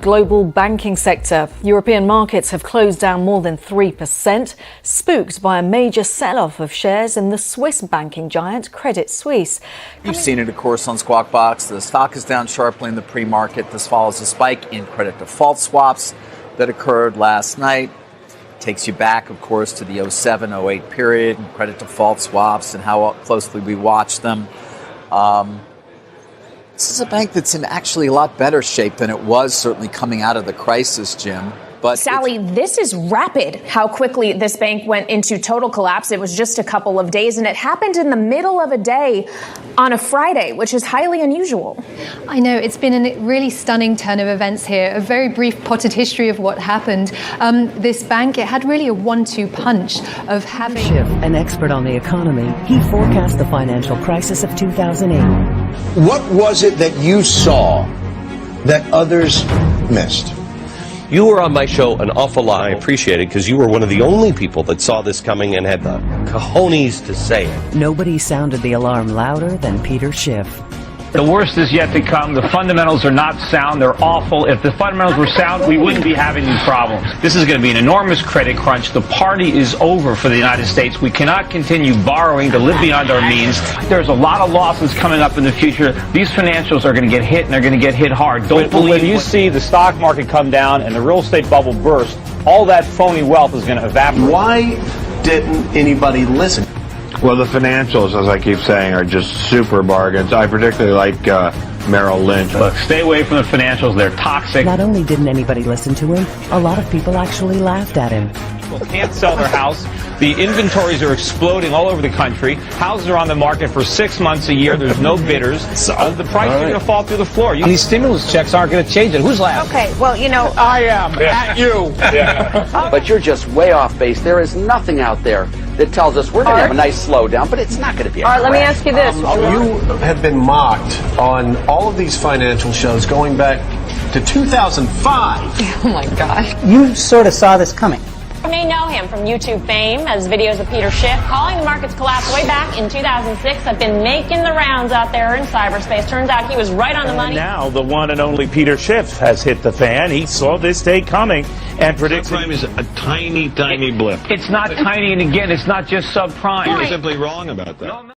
Global banking sector. European markets have closed down more than 3%, spooked by a major sell-off of shares in the Swiss banking giant Credit Suisse. You've seen it, of course, on Squawk Box. The stock is down sharply in the pre-market. This follows a spike in credit default swaps that occurred last night. Takes you back, of course, to the 07-08 period, credit default swaps and how closely we watched them. This is a bank that's in actually a lot better shape than it was certainly coming out of the crisis, Jim. But Sally, this is rapid, how quickly this bank went into total collapse. It was just a couple of days, and it happened in the middle of a day on a Friday, which is highly unusual. I know, it's been a really stunning turn of events here, a very brief potted history of what happened. This bank, it had really a 1-2 punch of having... Schiff, an expert on the economy, he forecast the financial crisis of 2008. What was it that you saw that others missed? You were on my show an awful lot. I appreciate it because you were one of the only people that saw this coming and had the cojones to say it. Nobody sounded the alarm louder than Peter Schiff. The worst is yet to come. The fundamentals are not sound. They're awful. If the fundamentals were sound, we wouldn't be having these problems. This is going to be an enormous credit crunch. The party is over for the United States. We cannot continue borrowing to live beyond our means. There's a lot of losses coming up in the future. These financials are going to get hit, and they're going to get hit hard. When you see the stock market come down and the real estate bubble burst, all that phony wealth is going to evaporate. Why didn't anybody listen? Well, the financials, as I keep saying, are just super bargains. I particularly like Merrill Lynch. Look, stay away from the financials. They're toxic. Not only didn't anybody listen to him, a lot of people actually laughed at him. People can't sell their house. The inventories are exploding all over the country. Houses are on the market for 6 months a year. There's no bidders. The prices are going to fall through the floor. These stimulus checks aren't going to change it. Who's laughing? Okay, well, you know... I am. At you. But you're just way off base. There is nothing out there that tells us we're going to have a nice slowdown, but it's not going to be a All right, let me ask you this. You have been mocked on all of these financial shows going back to 2005. Oh, my gosh. You sort of saw this coming. You may know him from YouTube fame as videos of Peter Schiff calling the market's collapse way back in 2006 have been making the rounds out there in cyberspace. Turns out he was right on the money. Now the one and only Peter Schiff has hit the fan. He saw this day coming and predicted. Subprime is a tiny, tiny blip. It's not tiny, and again, it's not just subprime. You're simply wrong about that.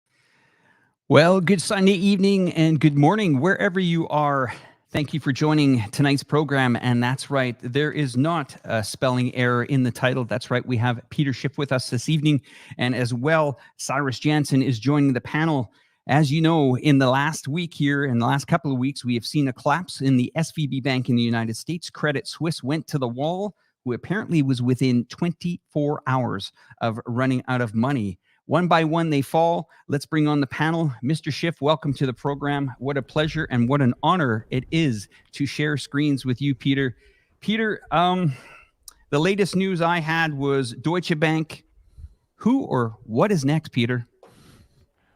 Well, good Sunday evening and good morning, wherever you are. Thank you for joining tonight's program. And that's right, there is not a spelling error in the title. That's right, we have Peter Schiff with us this evening. And as well, Cyrus Janssen is joining the panel. As you know, in the last week here, in the last couple of weeks, we have seen a collapse in the SVB Bank in the United States. Credit Suisse went to the wall, who apparently was within 24 hours of running out of money. One by one, they fall. Let's bring on the panel. Mr. Schiff, welcome to the program. What a pleasure and what an honor it is to share screens with you, Peter. Peter, the latest news I had was Deutsche Bank. Who or what is next, Peter?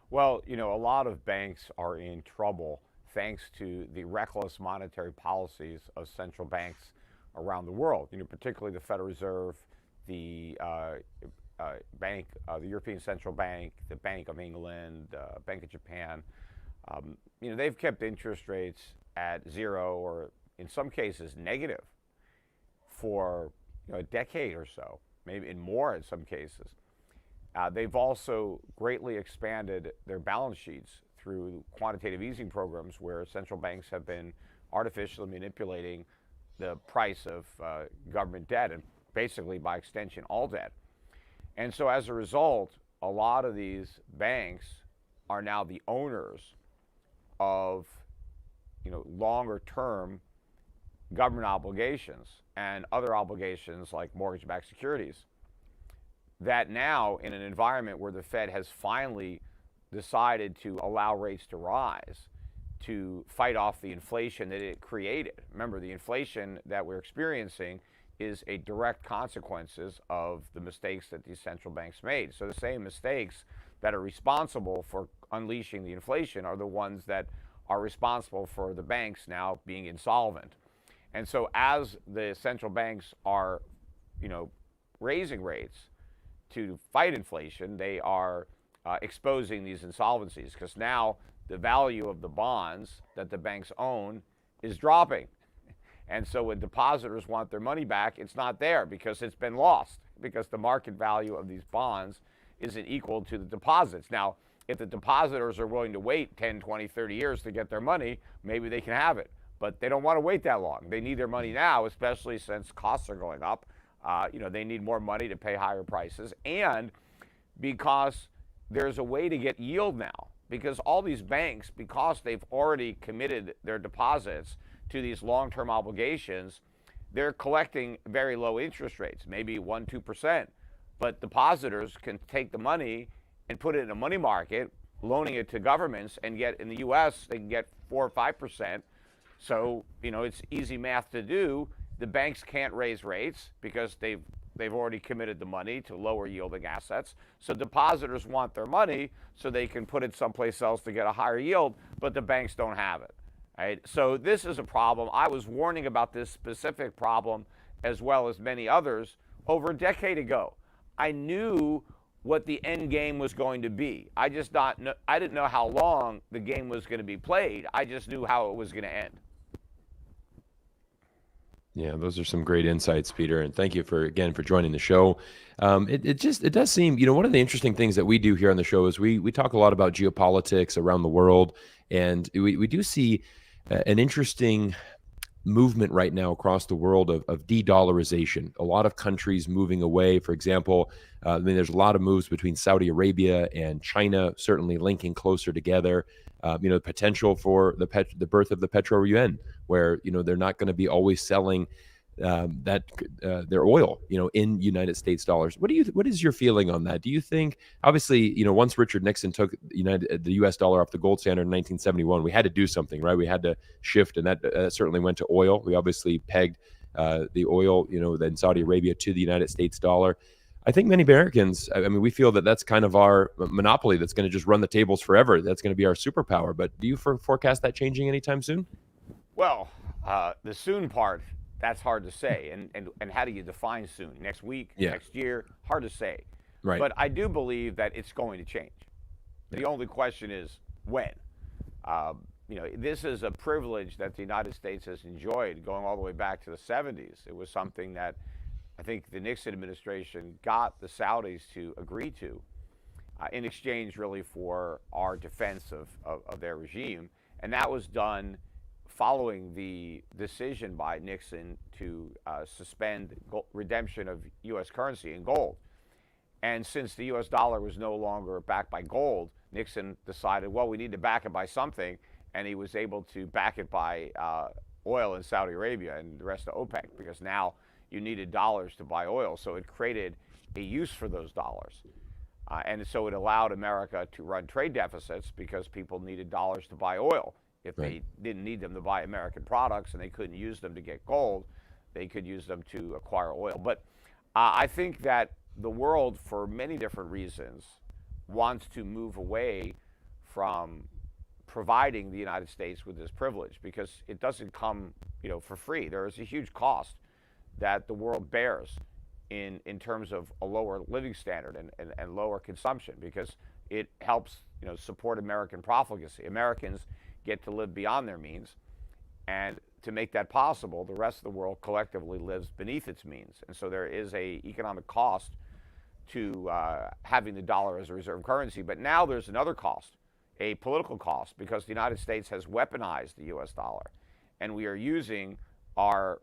Well, you know, a lot of banks are in trouble thanks to the reckless monetary policies of central banks around the world, you know, particularly the Federal Reserve, the Bank, the European Central Bank, the Bank of England, Bank of Japan. You know, they've kept interest rates at zero or in some cases negative for a decade or so, maybe in more in some cases. They've also greatly expanded their balance sheets through quantitative easing programs where central banks have been artificially manipulating the price of government debt and basically by extension all debt. And so as a result, a lot of these banks are now the owners of, you know, longer term government obligations and other obligations like mortgage-backed securities that now in an environment where the Fed has finally decided to allow rates to rise to fight off the inflation that it created. Remember, the inflation that we're experiencing is a direct consequences of the mistakes that these central banks made. So the same mistakes that are responsible for unleashing the inflation are the ones that are responsible for the banks now being insolvent. And so as the central banks are, you know, raising rates to fight inflation, they are exposing these insolvencies because now the value of the bonds that the banks own is dropping. And so when depositors want their money back, it's not there because it's been lost, because the market value of these bonds isn't equal to the deposits. Now, if the depositors are willing to wait 10, 20, 30 years to get their money, maybe they can have it. But they don't want to wait that long. They need their money now, especially since costs are going up. They need more money to pay higher prices. And because there's a way to get yield now, because all these banks, because they've already committed their deposits to these long-term obligations, they're collecting very low interest rates, maybe 1%, 2%. But depositors can take the money and put it in a money market, loaning it to governments, and get, in the U.S., they can get 4 or 5%. So, it's easy math to do. The banks can't raise rates because they've already committed the money to lower yielding assets. So depositors want their money so they can put it someplace else to get a higher yield, but the banks don't have it. Right? So this is a problem. I was warning about this specific problem, as well as many others, over a decade ago. I knew what the end game was going to be. I didn't know how long the game was going to be played. I just knew how it was going to end. Yeah, those are some great insights, Peter, and thank you for joining the show. It does seem, one of the interesting things that we do here on the show is we talk a lot about geopolitics around the world, and we do see an interesting movement right now across the world of de-dollarization. A lot of countries moving away. For example, there's a lot of moves between Saudi Arabia and China, certainly linking closer together. The potential for the birth of the petro-yuan, where they're not going to be always selling their oil, in United States dollars. What is your feeling on that? Do you think, obviously, once Richard Nixon took the U.S. dollar off the gold standard in 1971, we had to do something, right? We had to shift, and that certainly went to oil. We obviously pegged the oil, then Saudi Arabia to the United States dollar. I think many Americans, we feel that that's kind of our monopoly that's going to just run the tables forever. That's going to be our superpower. But do you forecast that changing anytime soon? Well, the soon part, that's hard to say. And how do you define soon? Next week, next year? Hard to say. Right. But I do believe that it's going to change. The only question is when. This is a privilege that the United States has enjoyed going all the way back to the 70s. It was something that I think the Nixon administration got the Saudis to agree to in exchange, really, for our defense of their regime. And that was done following the decision by Nixon to suspend redemption of U.S. currency in gold. And since the U.S. dollar was no longer backed by gold, Nixon decided, well, we need to back it by something. And he was able to back it by oil in Saudi Arabia and the rest of OPEC, because now you needed dollars to buy oil. So it created a use for those dollars. And so it allowed America to run trade deficits because people needed dollars to buy oil. If they didn't need them to buy American products and they couldn't use them to get gold, they could use them to acquire oil. But I think that the world, for many different reasons, wants to move away from providing the United States with this privilege, because it doesn't come, for free. There is a huge cost that the world bears in terms of a lower living standard and lower consumption, because it helps support American profligacy. Americans get to live beyond their means, and to make that possible, the rest of the world collectively lives beneath its means. And so there is a economic cost to having the dollar as a reserve currency. But now there's another cost, a political cost, because the United States has weaponized the U.S. dollar, and we are using our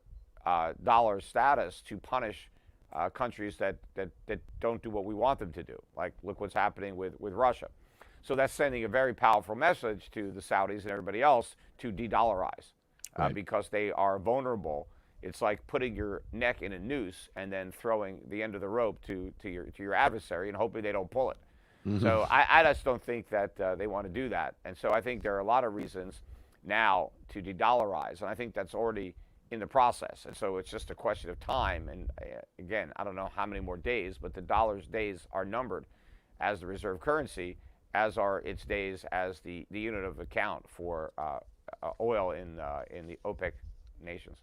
dollar status to punish countries that don't do what we want them to do. Like, look what's happening with Russia. So that's sending a very powerful message to the Saudis and everybody else to de-dollarize, because they are vulnerable. It's like putting your neck in a noose and then throwing the end of the rope to your adversary and hoping they don't pull it. Mm-hmm. So I just don't think that they want to do that. And so I think there are a lot of reasons now to de-dollarize, and I think that's already in the process. And so it's just a question of time. And again, I don't know how many more days, but the dollar's days are numbered as the reserve currency, as are its days as the unit of account for oil in the OPEC nations.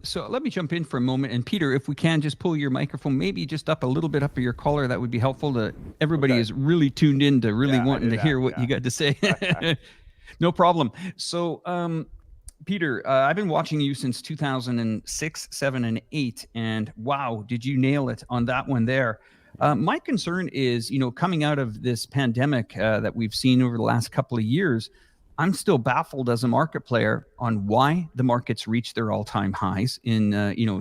So let me jump in for a moment. And Peter, if we can, just pull your microphone maybe just up a little bit up of your collar. That would be helpful. Everybody is really tuned in to really wanting to hear what you got to say. No problem. So Peter, I've been watching you since 2006, 7, and 8, and wow, did you nail it on that one there. My concern is, coming out of this pandemic that we've seen over the last couple of years, I'm still baffled as a market player on why the markets reached their all-time highs in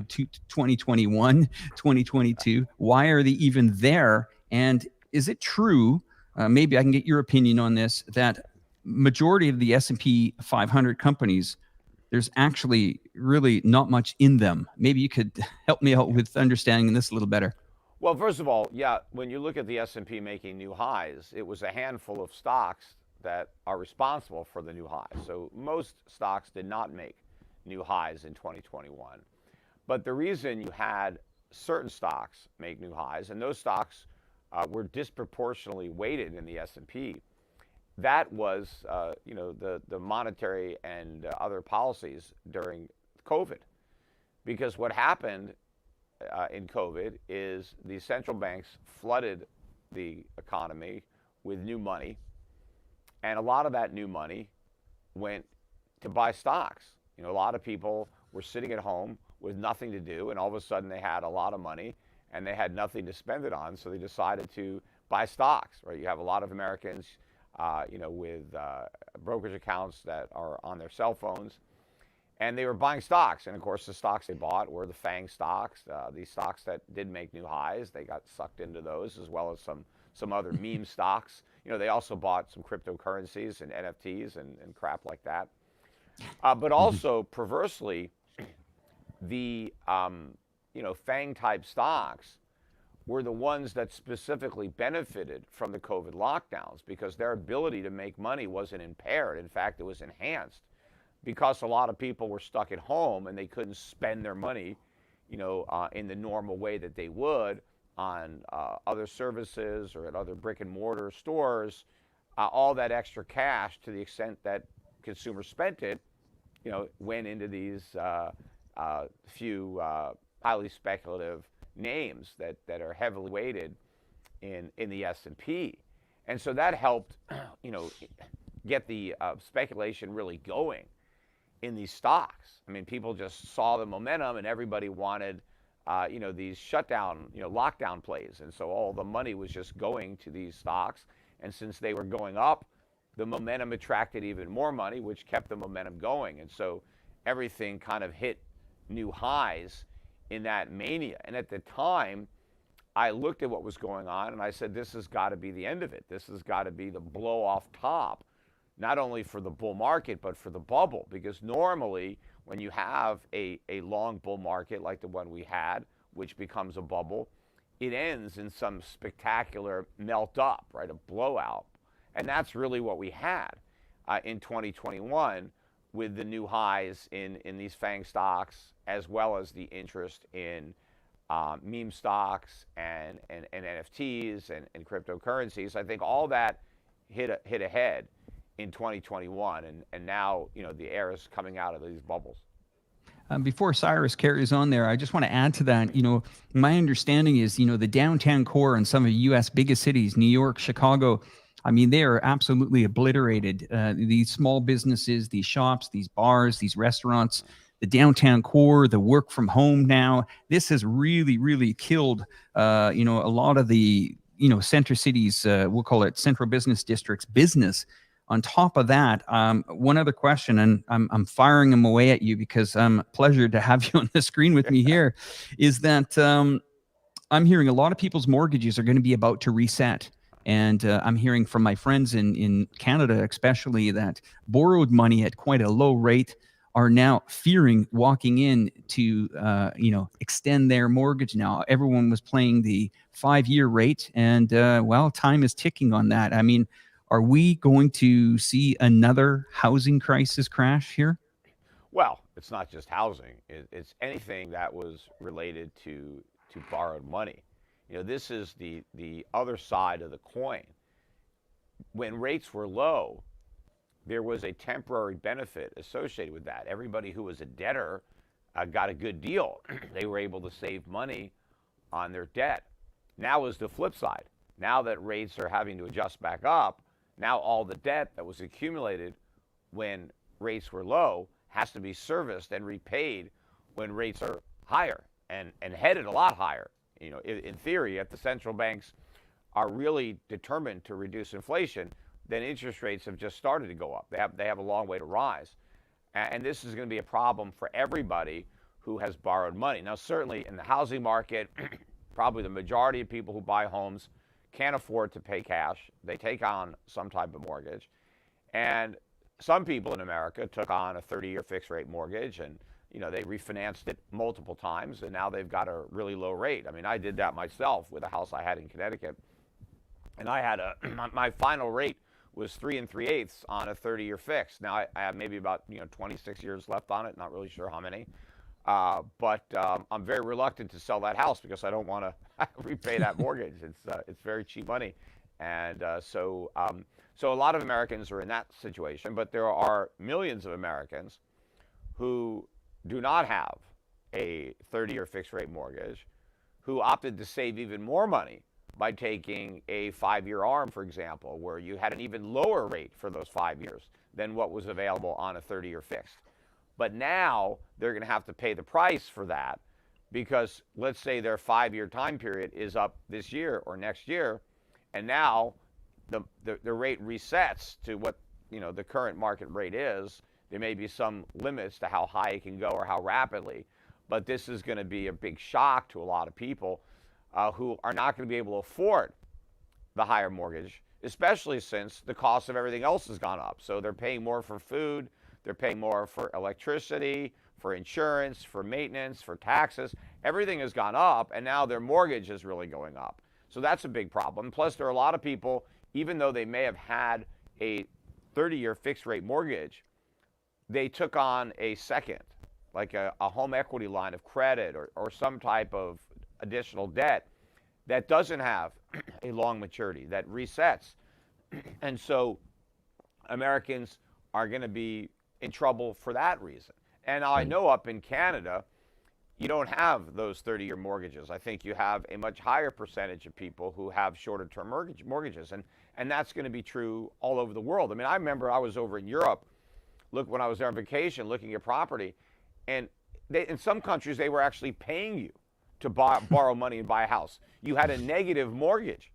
2021, 2022. Why are they even there? And is it true, maybe I can get your opinion on this, that majority of the S&P 500 companies, there's actually really not much in them? Maybe you could help me out with understanding this a little better. Well, first of all, yeah, when you look at the S&P making new highs, it was a handful of stocks that are responsible for the new highs. So most stocks did not make new highs in 2021. But the reason you had certain stocks make new highs, and those stocks were disproportionately weighted in the S&P, that was the monetary and other policies during COVID. Because what happened in COVID is the central banks flooded the economy with new money, and a lot of that new money went to buy stocks. A lot of people were sitting at home with nothing to do, and all of a sudden they had a lot of money and they had nothing to spend it on, so they decided to buy stocks. Right? You have a lot of Americans, with brokerage accounts that are on their cell phones, and they were buying stocks. And of course, the stocks they bought were the FANG stocks, these stocks that did make new highs. They got sucked into those, as well as some other meme stocks. They also bought some cryptocurrencies and NFTs and crap like that. But also, perversely, the FANG type stocks were the ones that specifically benefited from the COVID lockdowns, because their ability to make money wasn't impaired. In fact, it was enhanced, because a lot of people were stuck at home and they couldn't spend their money, in the normal way that they would on other services or at other brick and mortar stores. All that extra cash, to the extent that consumers spent it, went into these few highly speculative names that are heavily weighted in the S&P. And so that helped, get the speculation really going in these stocks. I mean, people just saw the momentum, and everybody wanted, these shutdown, lockdown plays. And so all the money was just going to these stocks. And since they were going up, the momentum attracted even more money, which kept the momentum going. And so everything kind of hit new highs in that mania. And at the time, I looked at what was going on and I said, this has got to be the end of it. This has got to be the blow off top, not only for the bull market, but for the bubble. Because normally when you have a long bull market like the one we had, which becomes a bubble, it ends in some spectacular melt up, right? A blowout. And that's really what we had in 2021 with the new highs in these FANG stocks, as well as the interest in meme stocks and NFTs and cryptocurrencies. I think all that hit ahead in 2021, and now the air is coming out of these bubbles. Before Cyrus carries on there, I just want to add to that, my understanding is, the downtown core in some of the U.S. biggest cities, New York, Chicago, I mean, they are absolutely obliterated. These small businesses, these shops, these bars, these restaurants, the downtown core, the work from home now, this has really, really killed, a lot of the, center cities, we'll call it central business districts business. On top of that, one other question, and I'm firing them away at you because pleasure to have you on the screen with me here, is that I'm hearing a lot of people's mortgages are going to be about to reset. And I'm hearing from my friends in Canada, especially, that borrowed money at quite a low rate are now fearing walking in to, extend their mortgage now. Everyone was playing the 5-year rate, and, time is ticking on that. I mean, are we going to see another housing crisis crash here? Well, it's not just housing. It's anything that was related to borrowed money. This is the other side of the coin. When rates were low, there was a temporary benefit associated with that. Everybody who was a debtor got a good deal. They were able to save money on their debt. Now is the flip side. Now that rates are having to adjust back up, now all the debt that was accumulated when rates were low has to be serviced and repaid when rates are higher and headed a lot higher. You know, in theory, if the central banks are really determined to reduce inflation, then interest rates have just started to go up. They have a long way to rise. And this is going to be a problem for everybody who has borrowed money. Now, certainly in the housing market, probably the majority of people who buy homes can't afford to pay cash. They take on some type of mortgage. And some people in America took on a 30-year fixed rate mortgage, and you know, they refinanced it multiple times, and now they've got a really low rate. I mean, I did that myself with a house I had in Connecticut, and I had my final rate was 3 3/8 on a 30-year fix. Now I have maybe about 26 years left on it, not really sure how many, but I'm very reluctant to sell that house because I don't want to repay that mortgage. It's very cheap money, and so a lot of Americans are in that situation, but there are millions of Americans who do not have a 30-year fixed rate mortgage, who opted to save even more money by taking a 5-year ARM, for example, where you had an even lower rate for those 5 years than what was available on a 30-year fixed. But now they're going to have to pay the price for that because let's say their 5-year time period is up this year or next year, and now the rate resets to what the current market rate is. There may be some limits to how high it can go or how rapidly, but this is going to be a big shock to a lot of people who are not going to be able to afford the higher mortgage, especially since the cost of everything else has gone up. So they're paying more for food, they're paying more for electricity, for insurance, for maintenance, for taxes. Everything has gone up, and now their mortgage is really going up. So that's a big problem. Plus, there are a lot of people, even though they may have had a 30-year fixed rate mortgage, they took on a second, like a home equity line of credit or some type of additional debt that doesn't have a long maturity, that resets. And so Americans are going to be in trouble for that reason. And I know up in Canada, you don't have those 30-year mortgages. I think you have a much higher percentage of people who have shorter-term mortgages. And that's going to be true all over the world. I mean, I remember I was over in Europe, when I was there on vacation looking at property, and in some countries, they were actually paying you to borrow money and buy a house. You had a negative mortgage.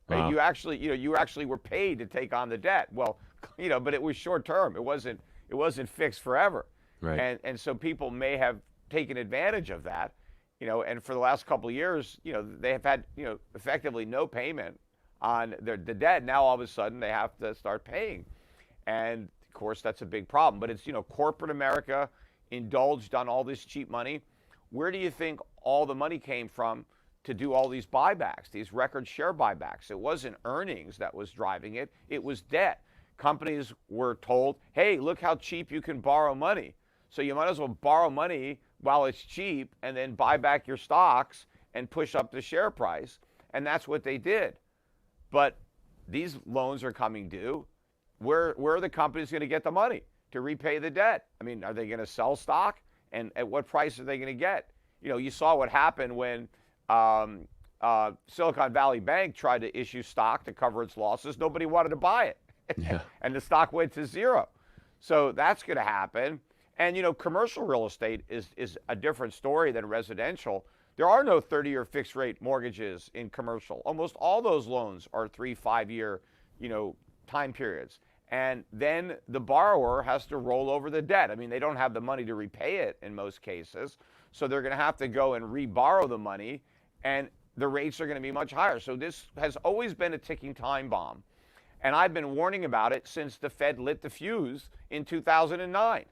Right? Wow. You actually were paid to take on the debt. Well, but it was short term. It wasn't fixed forever. Right. And so people may have taken advantage of that, and for the last couple of years, they have had, effectively no payment on the debt. Now all of a sudden they have to start paying. And of course, that's a big problem. But it's, corporate America indulged on all this cheap money. Where do you think all the money came from to do all these buybacks, these record share buybacks? It wasn't earnings that was driving it. It was debt. Companies were told, hey, look how cheap you can borrow money. So you might as well borrow money while it's cheap and then buy back your stocks and push up the share price. And that's what they did. But these loans are coming due. Where are the companies going to get the money to repay the debt? I mean, are they going to sell stock? And at what price are they going to get? You saw what happened when Silicon Valley Bank tried to issue stock to cover its losses. Nobody wanted to buy it. Yeah. And the stock went to zero. So that's going to happen. And, commercial real estate is a different story than residential. There are no 30-year fixed rate mortgages in commercial. Almost all those loans are 3-5 year, time periods. And then the borrower has to roll over the debt. I mean, they don't have the money to repay it in most cases. So they're going to have to go and re-borrow the money, and the rates are going to be much higher. So this has always been a ticking time bomb. And I've been warning about it since the Fed lit the fuse in 2009.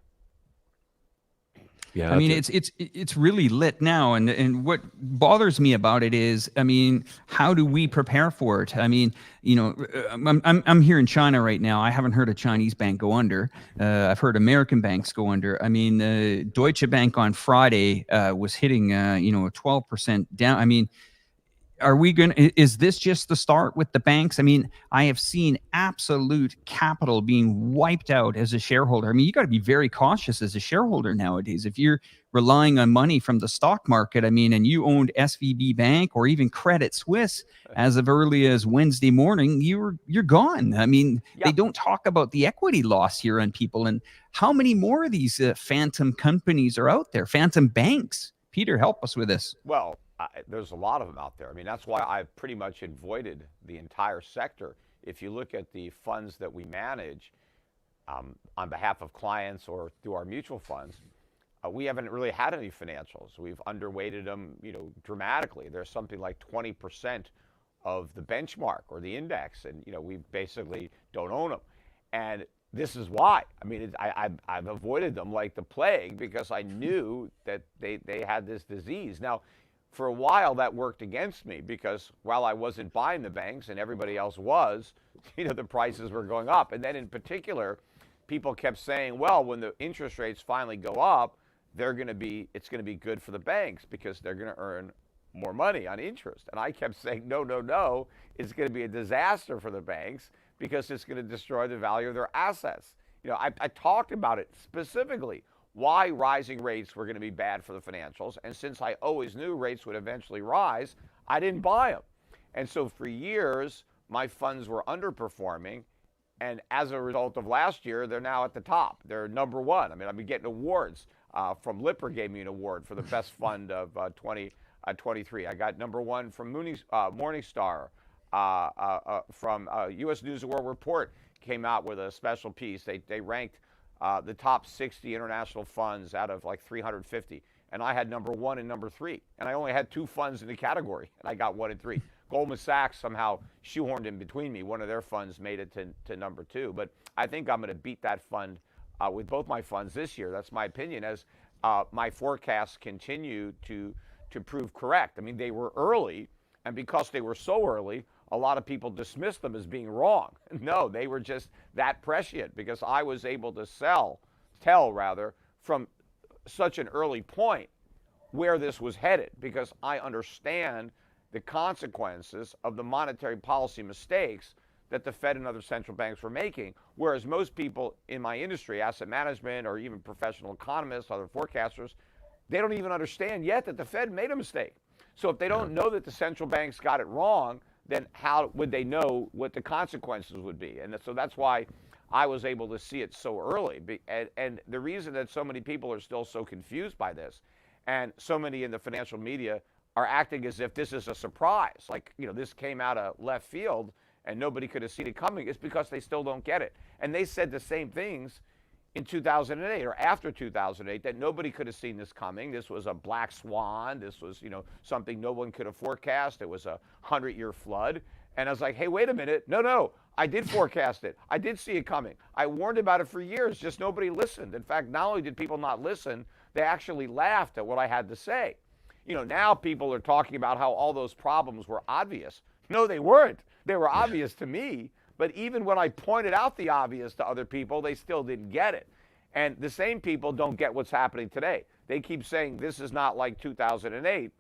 Yeah, I mean, it's really lit now, and what bothers me about it is, I mean, how do we prepare for it? I mean, I'm here in China right now. I haven't heard a Chinese bank go under. I've heard American banks go under. I mean, Deutsche Bank on Friday was hitting, a 12% down. I mean, is this just the start with the banks? I mean, I have seen absolute capital being wiped out as a shareholder. I mean, you got to be very cautious as a shareholder nowadays. If you're relying on money from the stock market, I mean, and you owned SVB Bank or even Credit Suisse as of early as Wednesday morning, you're gone. I mean, they don't talk about the equity loss here on people. And how many more of these phantom companies are out there, phantom banks? Peter, help us with this. Well, there's a lot of them out there. I mean, that's why I've pretty much avoided the entire sector. If you look at the funds that we manage on behalf of clients or through our mutual funds, we haven't really had any financials. We've underweighted them, dramatically. There's something like 20% of the benchmark or the index, and we basically don't own them. And this is why. I mean, I've avoided them like the plague because I knew that they had this disease. Now, for a while, that worked against me because while I wasn't buying the banks and everybody else was, the prices were going up. And then in particular, people kept saying, well, when the interest rates finally go up, it's going to be good for the banks because they're going to earn more money on interest. And I kept saying, no, it's going to be a disaster for the banks because it's going to destroy the value of their assets. I talked about it specifically, why rising rates were going to be bad for the financials. And since I always knew rates would eventually rise, I didn't buy them. And so for years, my funds were underperforming. And as a result of last year, they're now at the top. They're number one. I mean, I've been getting awards. From Lipper gave me an award for the best fund of 2023. I got number one from Morningstar. From U.S. News and World Report came out with a special piece. They ranked the top 60 international funds out of like 350. And I had number one and number three. And I only had two funds in the category, and I got 1 and 3. Goldman Sachs somehow shoehorned in between me. One of their funds made it to number 2. But I think I'm going to beat that fund with both my funds this year. That's my opinion, as my forecasts continue to prove correct. I mean, they were early, and because they were so early, a lot of people dismissed them as being wrong. No, they were just that prescient because I was able to tell from such an early point where this was headed, because I understand the consequences of the monetary policy mistakes that the Fed and other central banks were making, whereas most people in my industry, asset management or even professional economists, other forecasters, they don't even understand yet that the Fed made a mistake. So if they don't know that the central banks got it wrong, then how would they know what the consequences would be? And so that's why I was able to see it so early. And the reason that so many people are still so confused by this, and so many in the financial media are acting as if this is a surprise, like, this came out of left field and nobody could have seen it coming, is because they still don't get it. And they said the same things in 2008 or after 2008, that nobody could have seen this coming. This was a black swan. This was, something no one could have forecast. It was a 100-year flood. And I was like, hey, wait a minute. No, I did forecast it. I did see it coming. I warned about it for years, just nobody listened. In fact, not only did people not listen, they actually laughed at what I had to say. Now people are talking about how all those problems were obvious. No, they weren't. They were obvious to me. But even when I pointed out the obvious to other people, they still didn't get it. And the same people don't get what's happening today. They keep saying this is not like 2008.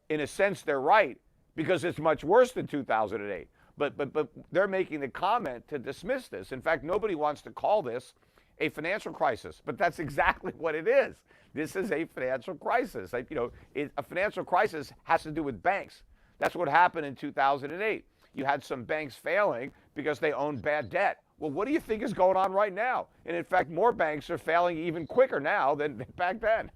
In a sense, they're right, because it's much worse than 2008. But they're making the comment to dismiss this. In fact, nobody wants to call this a financial crisis, but that's exactly what it is. This is a financial crisis. A financial crisis has to do with banks. That's what happened in 2008. You had some banks failing because they owned bad debt. Well, what do you think is going on right now? And in fact, more banks are failing even quicker now than back then.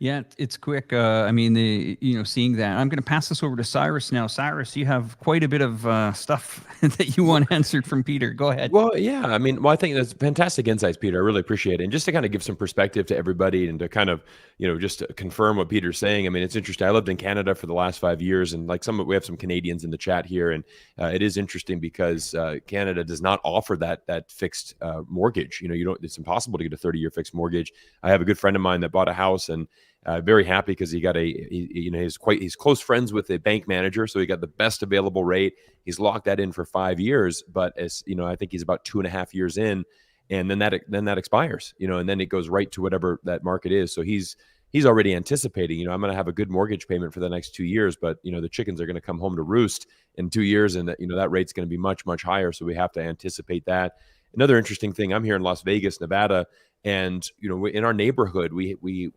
Yeah, it's quick. Seeing that. I'm going to pass this over to Cyrus now. Cyrus, you have quite a bit of stuff that you want answered from Peter. Go ahead. Well, yeah. I think that's fantastic insights, Peter. I really appreciate it. And just to kind of give some perspective to everybody and to kind of, just to confirm what Peter's saying. It's interesting. I lived in Canada for the last 5 years, and we have some Canadians in the chat here. And it is interesting because Canada does not offer that fixed mortgage. It's impossible to get a 30-year fixed mortgage. I have a good friend of mine that bought a house, and very happy because he got he's close friends with the bank manager, so he got the best available rate. He's locked that in for 5 years, but as I think he's about 2.5 years in, and then that expires, and then it goes right to whatever that market is. So he's he's already anticipating, I'm going to have a good mortgage payment for the next 2 years, but the chickens are going to come home to roost in 2 years, and that rate's going to be much, much higher. So we have to anticipate that. Another interesting thing, I'm here in Las Vegas, Nevada, and in our neighborhood, we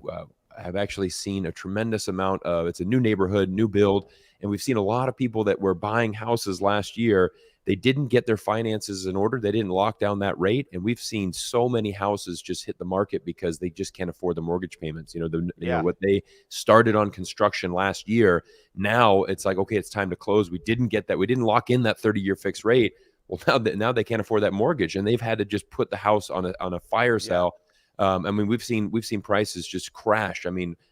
have actually seen a tremendous amount of, it's a new neighborhood, new build, and we've seen a lot of people that were buying houses last year. They didn't get their finances in order. They didn't lock down that rate. And we've seen so many houses just hit the market because they just can't afford the mortgage payments. What they started on construction last year, now it's like, okay, it's time to close. We didn't get that. We didn't lock in that 30-year fixed rate. Well, now they can't afford that mortgage, and they've had to just put the house on a fire sale. We've seen prices just crash.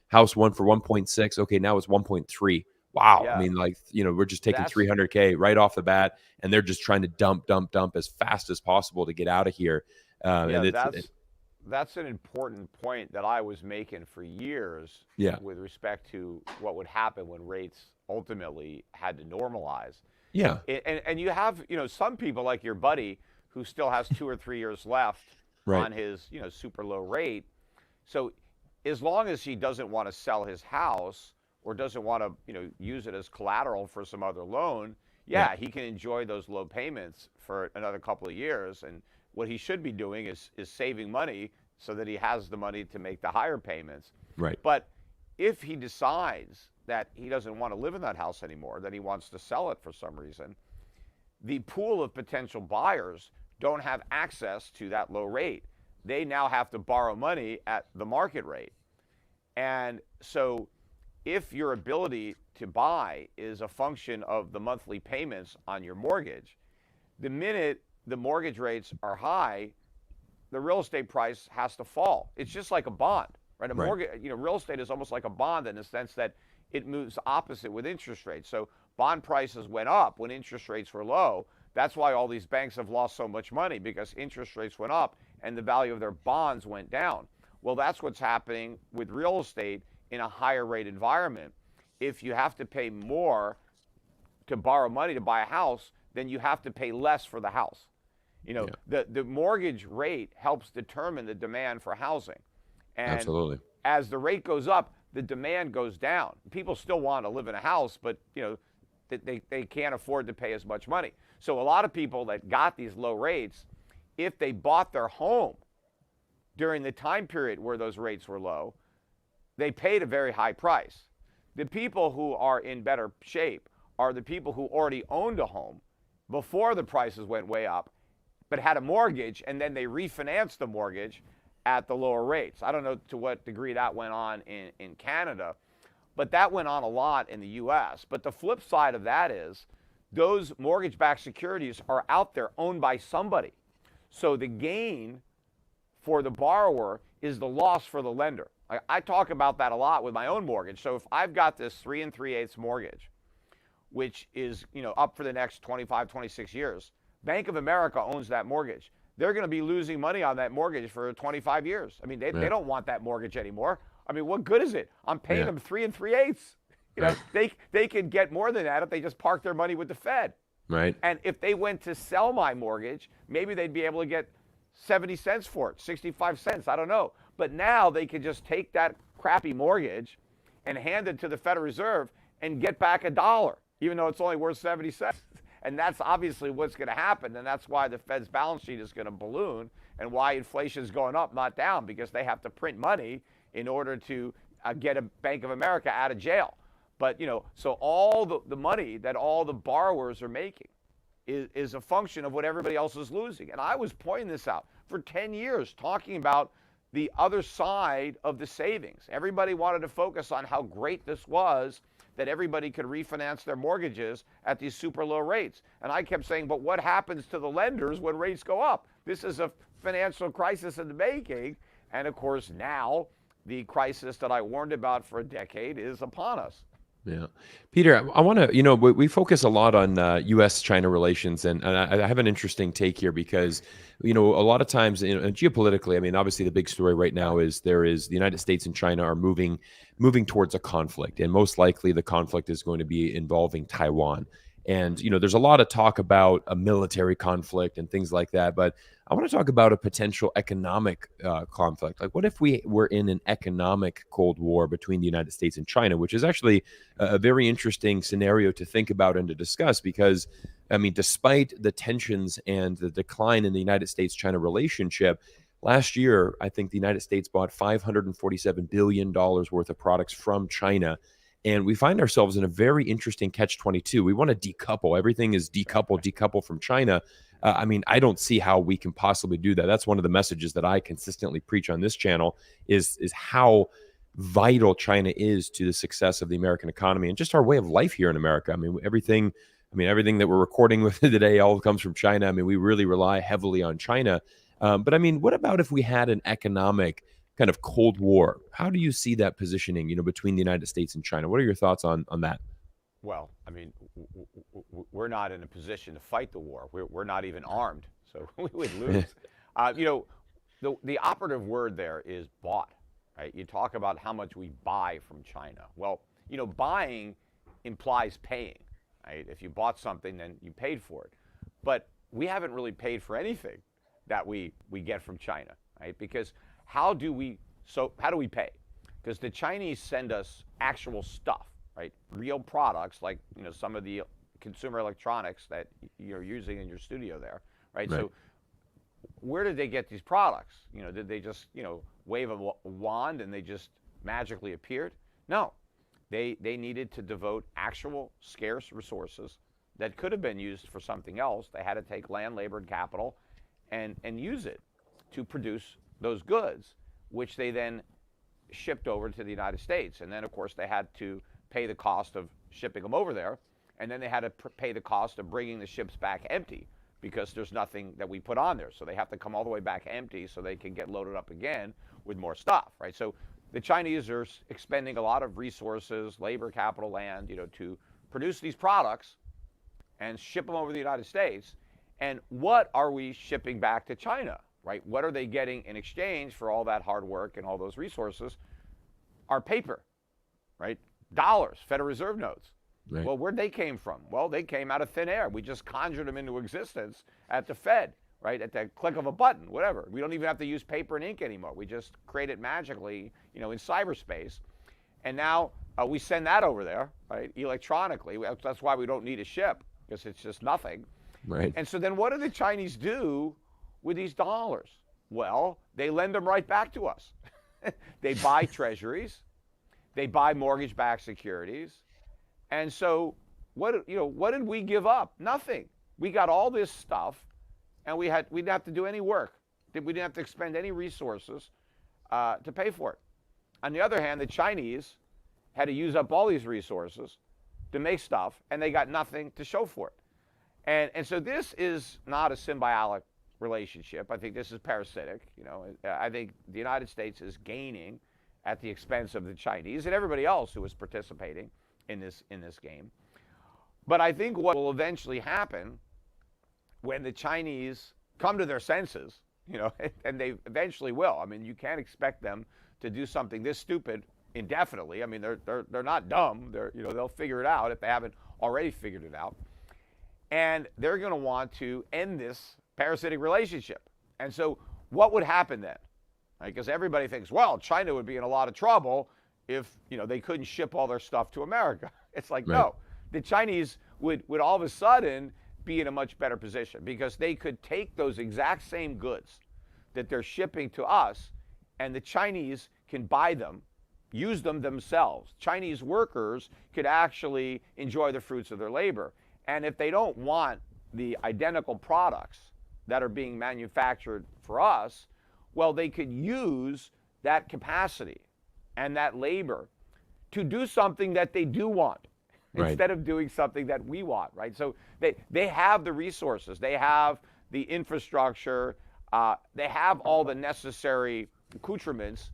House one for 1.6. Okay, now it's 1.3. Wow. Yeah. We're just taking $300K right off the bat, and they're just trying to dump as fast as possible to get out of here. That's an important point that I was making for years with respect to what would happen when rates ultimately had to normalize. Yeah. And you have, some people like your buddy who still has 2 or 3 years left on his, super low rate. So as long as he doesn't want to sell his house or doesn't want to, use it as collateral for some other loan, he can enjoy those low payments for another couple of years. And what he should be doing is saving money so that he has the money to make the higher payments. Right. But if he decides that he doesn't want to live in that house anymore, that he wants to sell it for some reason, the pool of potential buyers don't have access to that low rate. They now have to borrow money at the market rate. And so if your ability to buy is a function of the monthly payments on your mortgage, the minute the mortgage rates are high, the real estate price has to fall. It's just like a bond, right? Mortgage, real estate is almost like a bond in the sense that it moves opposite with interest rates. So bond prices went up when interest rates were low. That's why all these banks have lost so much money, because interest rates went up and the value of their bonds went down. Well, that's what's happening with real estate in a higher rate environment. If you have to pay more to borrow money to buy a house, then you have to pay less for the house. The mortgage rate helps determine the demand for housing. And absolutely. As the rate goes up, the demand goes down. People still want to live in a house, but they can't afford to pay as much money. So a lot of people that got these low rates, if they bought their home during the time period where those rates were low, they paid a very high price. The people who are in better shape are the people who already owned a home before the prices went way up, but had a mortgage, and then they refinanced the mortgage at the lower rates. I don't know to what degree that went on in Canada, but that went on a lot in the U.S. But the flip side of that is those mortgage-backed securities are out there owned by somebody. So the gain for the borrower is the loss for the lender. I talk about that a lot with my own mortgage. So if I've got this 3 3/8 mortgage, which is up for the next 25, 26 years, Bank of America owns that mortgage. They're going to be losing money on that mortgage for 25 years. They don't want that mortgage anymore. What good is it? I'm paying them 3 3/8. They could get more than that if they just park their money with the Fed. Right. And if they went to sell my mortgage, maybe they'd be able to get 70 cents for it, 65 cents, I don't know. But now they could just take that crappy mortgage and hand it to the Federal Reserve and get back $1, even though it's only worth 70 cents. And that's obviously what's going to happen, and that's why the Fed's balance sheet is going to balloon and why inflation is going up, not down, because they have to print money in order to get a Bank of America out of jail. But, so all the money that all the borrowers are making is a function of what everybody else is losing. And I was pointing this out for 10 years, talking about the other side of the savings. Everybody wanted to focus on how great this was, that everybody could refinance their mortgages at these super low rates. And I kept saying, but what happens to the lenders when rates go up? This is a financial crisis in the making. And of course, now the crisis that I warned about for a decade is upon us. Yeah. Peter, I want to, we focus a lot on U.S. China relations, and I have an interesting take here because, a lot of times geopolitically, obviously the big story right now is the United States and China are moving towards a conflict, and most likely the conflict is going to be involving Taiwan. And, there's a lot of talk about a military conflict and things like that. But I want to talk about a potential economic conflict. Like, what if we were in an economic Cold War between the United States and China, which is actually a very interesting scenario to think about and to discuss because, I mean, despite the tensions and the decline in the United States-China relationship, last year, I think the United States bought $547 billion worth of products from China. And we find ourselves in a very interesting catch-22. We want to decouple. Everything is decouple from China. I mean, I don't see how we can possibly do that. That's one of the messages that I consistently preach on this channel is how vital China is to the success of the American economy and just our way of life here in America. I mean, everything that we're recording with today all comes from China. I mean, we really rely heavily on China. But I mean, what about if we had an economic kind of Cold War? How do you see that positioning, between the United States and China? What are your thoughts on that? Well, I mean, we're not in a position to fight the war. We're not even armed, so we would lose. The operative word there is bought, right? You talk about how much we buy from China. Well, buying implies paying, right? If you bought something, then you paid for it. But we haven't really paid for anything that we get from China, right? Because how do we pay? Because the Chinese send us actual stuff, right? Real products like, some of the consumer electronics that you're using in your studio there, right? So where did they get these products? Did they just, wave a wand and they just magically appeared? No, they needed to devote actual scarce resources that could have been used for something else. They had to take land, labor, and capital and use it to produce those goods, which they then shipped over to the United States. And then, of course, they had to pay the cost of shipping them over there. And then they had to pay the cost of bringing the ships back empty because there's nothing that we put on there. So they have to come all the way back empty so they can get loaded up again with more stuff, right? So the Chinese are expending a lot of resources, labor, capital, land, to produce these products and ship them over to the United States. And what are we shipping back to China, right? What are they getting in exchange for all that hard work and all those resources? Our paper, right? Dollars, Federal Reserve notes. Right. Well, where'd they came from? Well, they came out of thin air. We just conjured them into existence at the Fed, right? At the click of a button, whatever. We don't even have to use paper and ink anymore. We just create it magically, in cyberspace. And now we send that over there, right? Electronically. That's why we don't need a ship, because it's just nothing. Right. And so then what do the Chinese do with these dollars? Well, they lend them right back to us. They buy treasuries. They buy mortgage-backed securities. And so what did we give up? Nothing. We got all this stuff, and we didn't have to do any work. We didn't have to expend any resources to pay for it. On the other hand, the Chinese had to use up all these resources to make stuff, and they got nothing to show for it. And so this is not a symbiotic relationship. I think this is parasitic. I think the United States is gaining at the expense of the Chinese and everybody else who is participating in this game. But I think what will eventually happen when the Chinese come to their senses, and they eventually will. I mean, you can't expect them to do something this stupid indefinitely. I mean, they're not dumb. They'll figure it out if they haven't already figured it out. And they're going to want to end this parasitic relationship. And so what would happen then? Because everybody thinks, well, China would be in a lot of trouble if they couldn't ship all their stuff to America. It's like, no, the Chinese would all of a sudden be in a much better position because they could take those exact same goods that they're shipping to us, and the Chinese can buy them, use them themselves. Chinese workers could actually enjoy the fruits of their labor. And if they don't want the identical products that are being manufactured for us, well, they could use that capacity and that labor to do something that they do want instead of doing something that we want, right? So they have the resources. They have the infrastructure. They have all the necessary accoutrements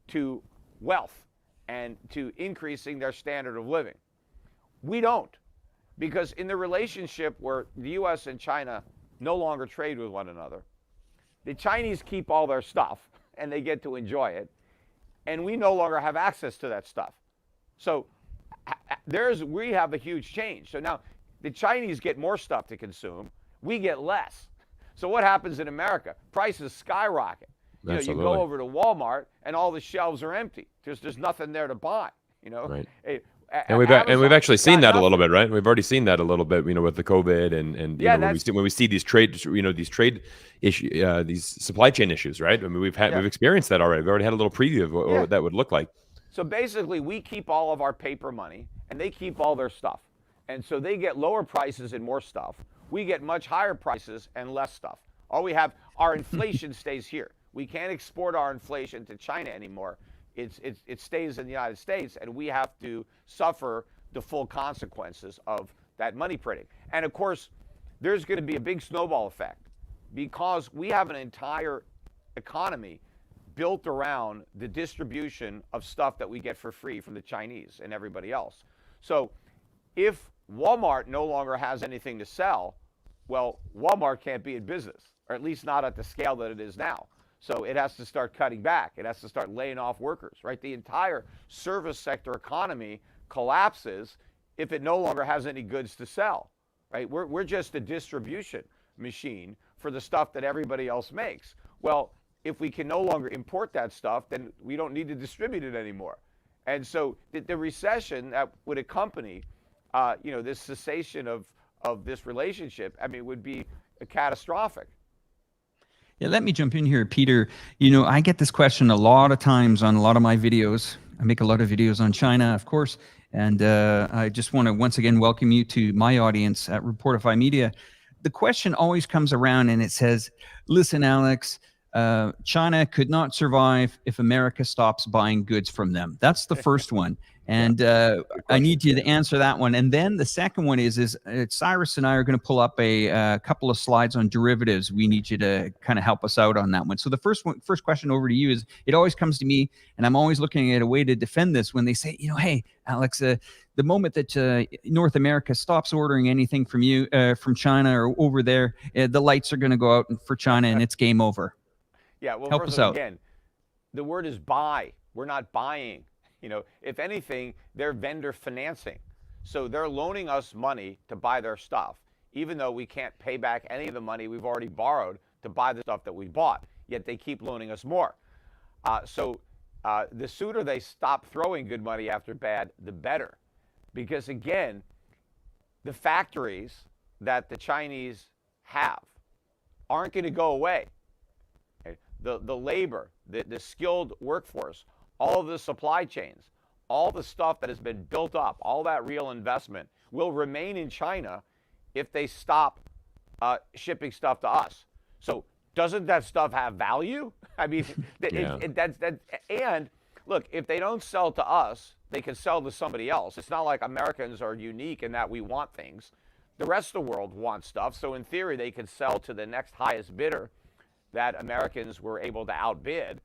to wealth and to increasing their standard of living. We don't. Because in the relationship where the U.S. and China no longer trade with one another, the Chinese keep all their stuff and they get to enjoy it, and we no longer have access to that stuff. So we have a huge change. So now the Chinese get more stuff to consume, we get less. So what happens in America? Prices skyrocket. You know, you go over to Walmart and all the shelves are empty. There's nothing there to buy. You know, right. And we've actually seen that a little bit, right? We've already seen that a little bit, you know, with the COVID and you know, when we see these trade, you know, these trade issue, these supply chain issues, right? I mean, we've experienced that already. We've already had a little preview of what that would look like. So basically, we keep all of our paper money, and they keep all their stuff, and so they get lower prices and more stuff. We get much higher prices and less stuff. All we have, our inflation stays here. We can't export our inflation to China anymore. It stays in the United States, and we have to suffer the full consequences of that money printing. And of course, there's going to be a big snowball effect because we have an entire economy built around the distribution of stuff that we get for free from the Chinese and everybody else. So if Walmart no longer has anything to sell, well, Walmart can't be in business, or at least not at the scale that it is now. So it has to start cutting back. It has to start laying off workers, right? The entire service sector economy collapses if it no longer has any goods to sell, right? We're just a distribution machine for the stuff that everybody else makes. Well, if we can no longer import that stuff, then we don't need to distribute it anymore. And so the recession that would accompany, you know, this cessation of this relationship, I mean, would be catastrophic. Yeah, let me jump in here, Peter. You know, I get this question a lot of times on a lot of my videos. I make a lot of videos on China, of course, and I just want to once again welcome you to my audience at Reporterfy Media. The question always comes around and it says, listen, Alex, China could not survive if America stops buying goods from them. That's the first one. And I need you to answer that one. And then the second one is Cyrus and I are going to pull up a couple of slides on derivatives. We need you to kind of help us out on that one. So the first question over to you is, it always comes to me, and I'm always looking at a way to defend this when they say, you know, hey, Alex, the moment that North America stops ordering anything from you, from China or over there, the lights are going to go out for China and it's game over. Yeah, well, help us out. Again, the word is buy. We're not buying. You know, if anything, they're vendor financing. So they're loaning us money to buy their stuff, even though we can't pay back any of the money we've already borrowed to buy the stuff that we bought, yet they keep loaning us more. So the sooner they stop throwing good money after bad, the better. Because again, the factories that the Chinese have aren't going to go away. Okay? The labor, the skilled workforce, all of the supply chains, all the stuff that has been built up, all that real investment will remain in China if they stop shipping stuff to us. So doesn't that stuff have value? I mean, and look, if they don't sell to us, they can sell to somebody else. It's not like Americans are unique in that we want things. The rest of the world wants stuff. So in theory, they could sell to the next highest bidder that Americans were able to outbid.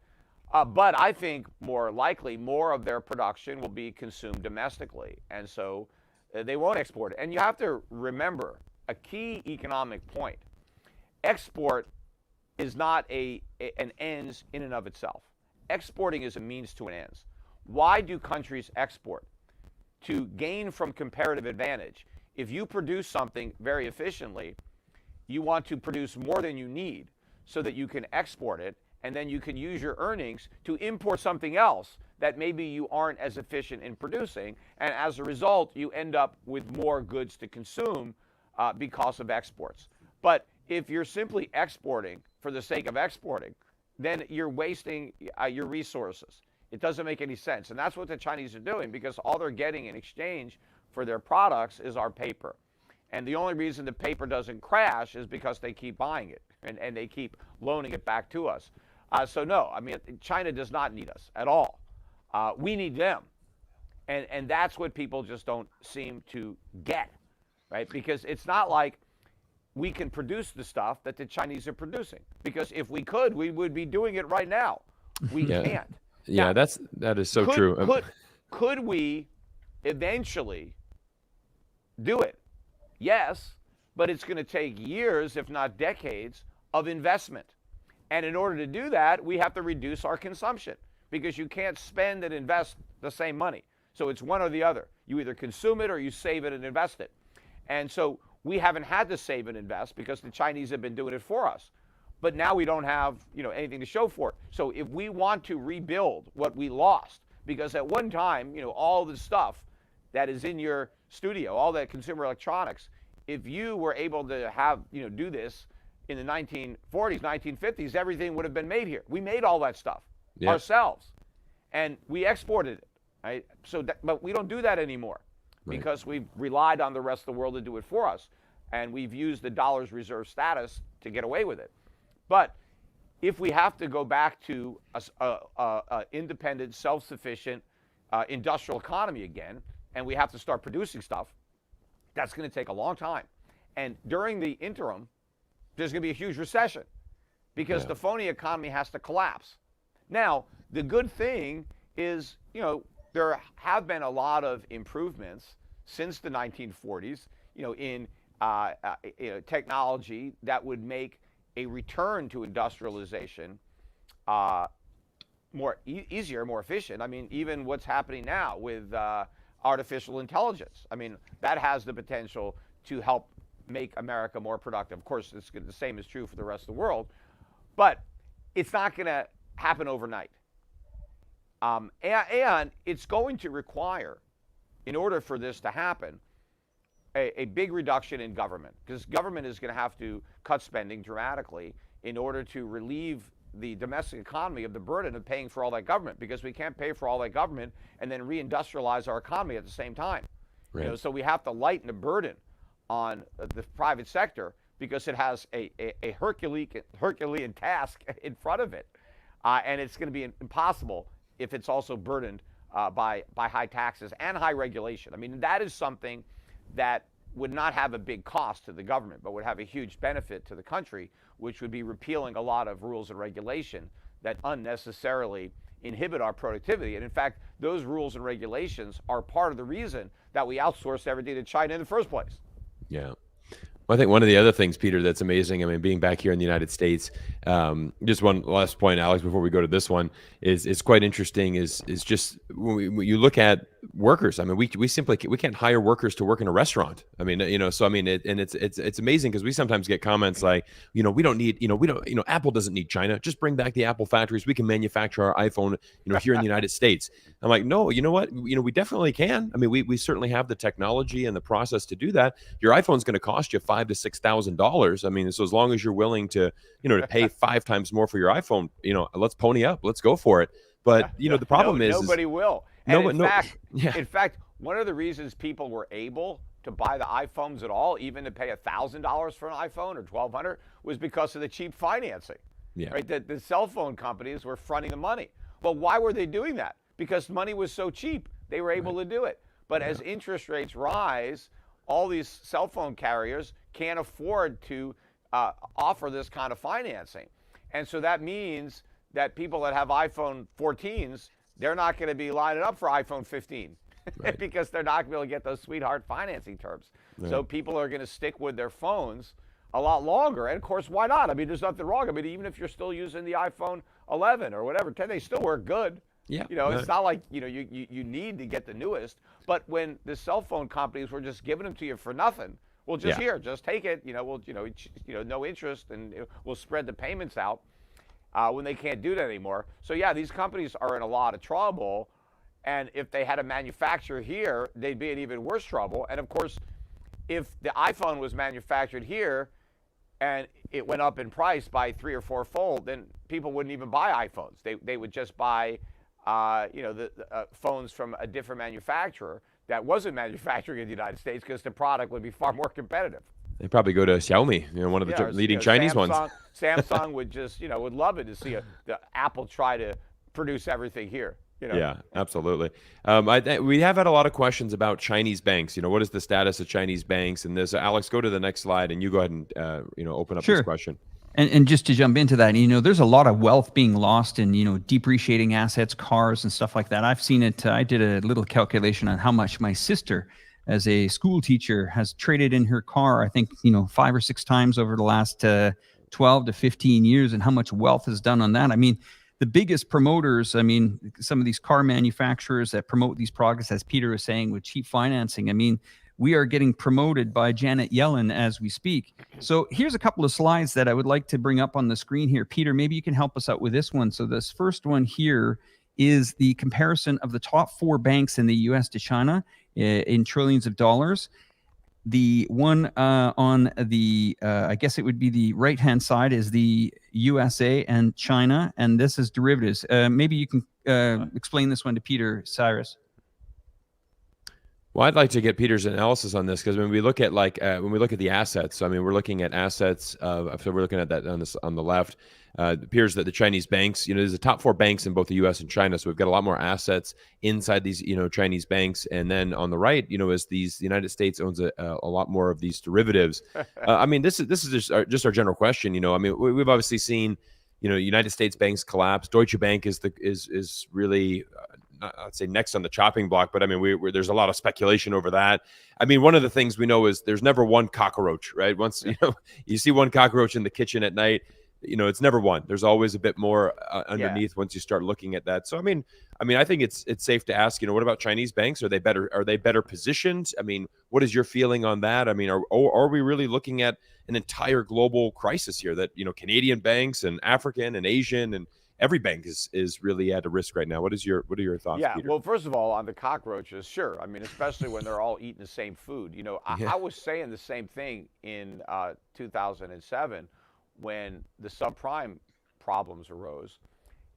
But I think more likely, more of their production will be consumed domestically. And so they won't export it. And you have to remember a key economic point. Export is not an ends in and of itself. Exporting is a means to an ends. Why do countries export? To gain from comparative advantage. If you produce something very efficiently, you want to produce more than you need so that you can export it, and then you can use your earnings to import something else that maybe you aren't as efficient in producing, and as a result, you end up with more goods to consume because of exports. But if you're simply exporting for the sake of exporting, then you're wasting your resources. It doesn't make any sense, and that's what the Chinese are doing, because all they're getting in exchange for their products is our paper. And the only reason the paper doesn't crash is because they keep buying it, and they keep loaning it back to us. So no, I mean, China does not need us at all. We need them. And that's what people just don't seem to get, right? Because it's not like we can produce the stuff that the Chinese are producing. Because if we could, we would be doing it right now. We can't. Yeah, now, that is so true. Could we eventually do it? Yes, but it's going to take years, if not decades, of investment. And in order to do that, we have to reduce our consumption, because you can't spend and invest the same money. So it's one or the other. You either consume it or you save it and invest it. And so we haven't had to save and invest because the Chinese have been doing it for us. But now we don't have, anything to show for it. So if we want to rebuild what we lost, because at one time, all the stuff that is in your studio, all that consumer electronics, if you were able to have, do this in the 1940s, 1950s, everything would have been made here. We made all that stuff ourselves, and we exported it, right? So, but we don't do that anymore because we've relied on the rest of the world to do it for us, and we've used the dollar's reserve status to get away with it. But if we have to go back to a independent, self-sufficient industrial economy again, and we have to start producing stuff, that's going to take a long time. And during the interim, there's going to be a huge recession because the phony economy has to collapse. Now, the good thing is, there have been a lot of improvements since the 1940s, in technology that would make a return to industrialization easier, more efficient. I mean, even what's happening now with artificial intelligence. I mean, that has the potential to help make America more productive. Of course, the same is true for the rest of the world, but it's not going to happen overnight. And it's going to require, in order for this to happen, a big reduction in government, because government is going to have to cut spending dramatically in order to relieve the domestic economy of the burden of paying for all that government, because we can't pay for all that government and then reindustrialize our economy at the same time. Right. So we have to lighten the burden on the private sector because it has a Herculean task in front of it, and it's going to be impossible if it's also burdened by high taxes and high regulation. I mean, that is something that would not have a big cost to the government, but would have a huge benefit to the country, which would be repealing a lot of rules and regulation that unnecessarily inhibit our productivity. And in fact, those rules and regulations are part of the reason that we outsourced everything to China in the first place. Yeah. Well, I think one of the other things, Peter, that's amazing, I mean, being back here in the United States, just one last point, Alex, before we go to this one, is quite interesting, is just when you look at workers. I mean, we simply can't hire workers to work in a restaurant. I mean, so I mean, it's amazing because we sometimes get comments like, we don't need, Apple doesn't need China. Just bring back the Apple factories. We can manufacture our iPhone, here in the United States. I'm like, no, you know what? We definitely can. I mean, we certainly have the technology and the process to do that. Your iPhone's going to cost you $5,000 to $6,000. I mean, so as long as you're willing to, to pay 5 times more for your iPhone, let's pony up, let's go for it. But the problem is nobody will. And in fact, one of the reasons people were able to buy the iPhones at all, even to pay $1,000 for an iPhone or $1,200, was because of the cheap financing. Yeah. Right. The cell phone companies were fronting the money. Well, why were they doing that? Because money was so cheap, they were able to do it. But as interest rates rise, all these cell phone carriers can't afford to offer this kind of financing. And so that means that people that have iPhone 14s, they're not going to be lining up for iPhone 15 because they're not going to be able to get those sweetheart financing terms. Right. So people are going to stick with their phones a lot longer. And of course, why not? I mean, there's nothing wrong. I mean, even if you're still using the iPhone 11 or whatever, 10, they still work good. Yeah. It's not like, you need to get the newest. But when the cell phone companies were just giving them to you for nothing, well, just take it, no interest, and we'll spread the payments out when they can't do that anymore. So yeah, these companies are in a lot of trouble. And if they had a manufacturer here, they'd be in even worse trouble. And of course, if the iPhone was manufactured here and it went up in price by 3 or 4-fold, then people wouldn't even buy iPhones. They would just buy, the phones from a different manufacturer that wasn't manufacturing in the United States, because the product would be far more competitive. They probably go to Xiaomi, one of the leading Chinese ones. Samsung would just, would love it to see the Apple try to produce everything here. Yeah, absolutely. We have had a lot of questions about Chinese banks. What is the status of Chinese banks? And this, Alex, go to the next slide, and you go ahead and open up this question. And just to jump into that, there's a lot of wealth being lost in, depreciating assets, cars and stuff like that. I've seen it. I did a little calculation on how much my sister, as a school teacher, has traded in her car, I think, 5 or 6 times over the last 12 to 15 years, and how much wealth is done on that. I mean, the biggest promoters, some of these car manufacturers that promote these products, as Peter was saying, with cheap financing, we are getting promoted by Janet Yellen as we speak. So here's a couple of slides that I would like to bring up on the screen here. Peter, maybe you can help us out with this one. So this first one here is the comparison of the top 4 banks in the U.S. to China in trillions of dollars. The one on the, I guess it would be the right-hand side, is the USA and China, and this is derivatives. Maybe you can explain this one to Peter, Cyrus. Well, I'd like to get Peter's analysis on this, because when we look at when we look at the assets, so, I mean, we're looking at assets of, so we're looking at that on the left. It appears that the Chinese banks, there's the top 4 banks in both the U.S. and China, so we've got a lot more assets inside these, Chinese banks. And then on the right, as the United States owns a lot more of these derivatives. I mean, this is just our general question. I mean, we've obviously seen, United States banks collapse. Deutsche Bank is really I'd say next on the chopping block, but I mean, there's a lot of speculation over that. I mean, one of the things we know is there's never one cockroach, right? Once you see one cockroach in the kitchen at night, it's never one. There's always a bit more underneath once you start looking at that. So I mean, I think it's safe to ask, what about Chinese banks? Are they better positioned? I mean, what is your feeling on that? I mean, are we really looking at an entire global crisis here that, Canadian banks and African and Asian and every bank is really at a risk right now? What are your thoughts, Peter? Well, first of all, on the cockroaches, sure. I mean, especially when they're all eating the same food. I was saying the same thing in 2007 when the subprime problems arose,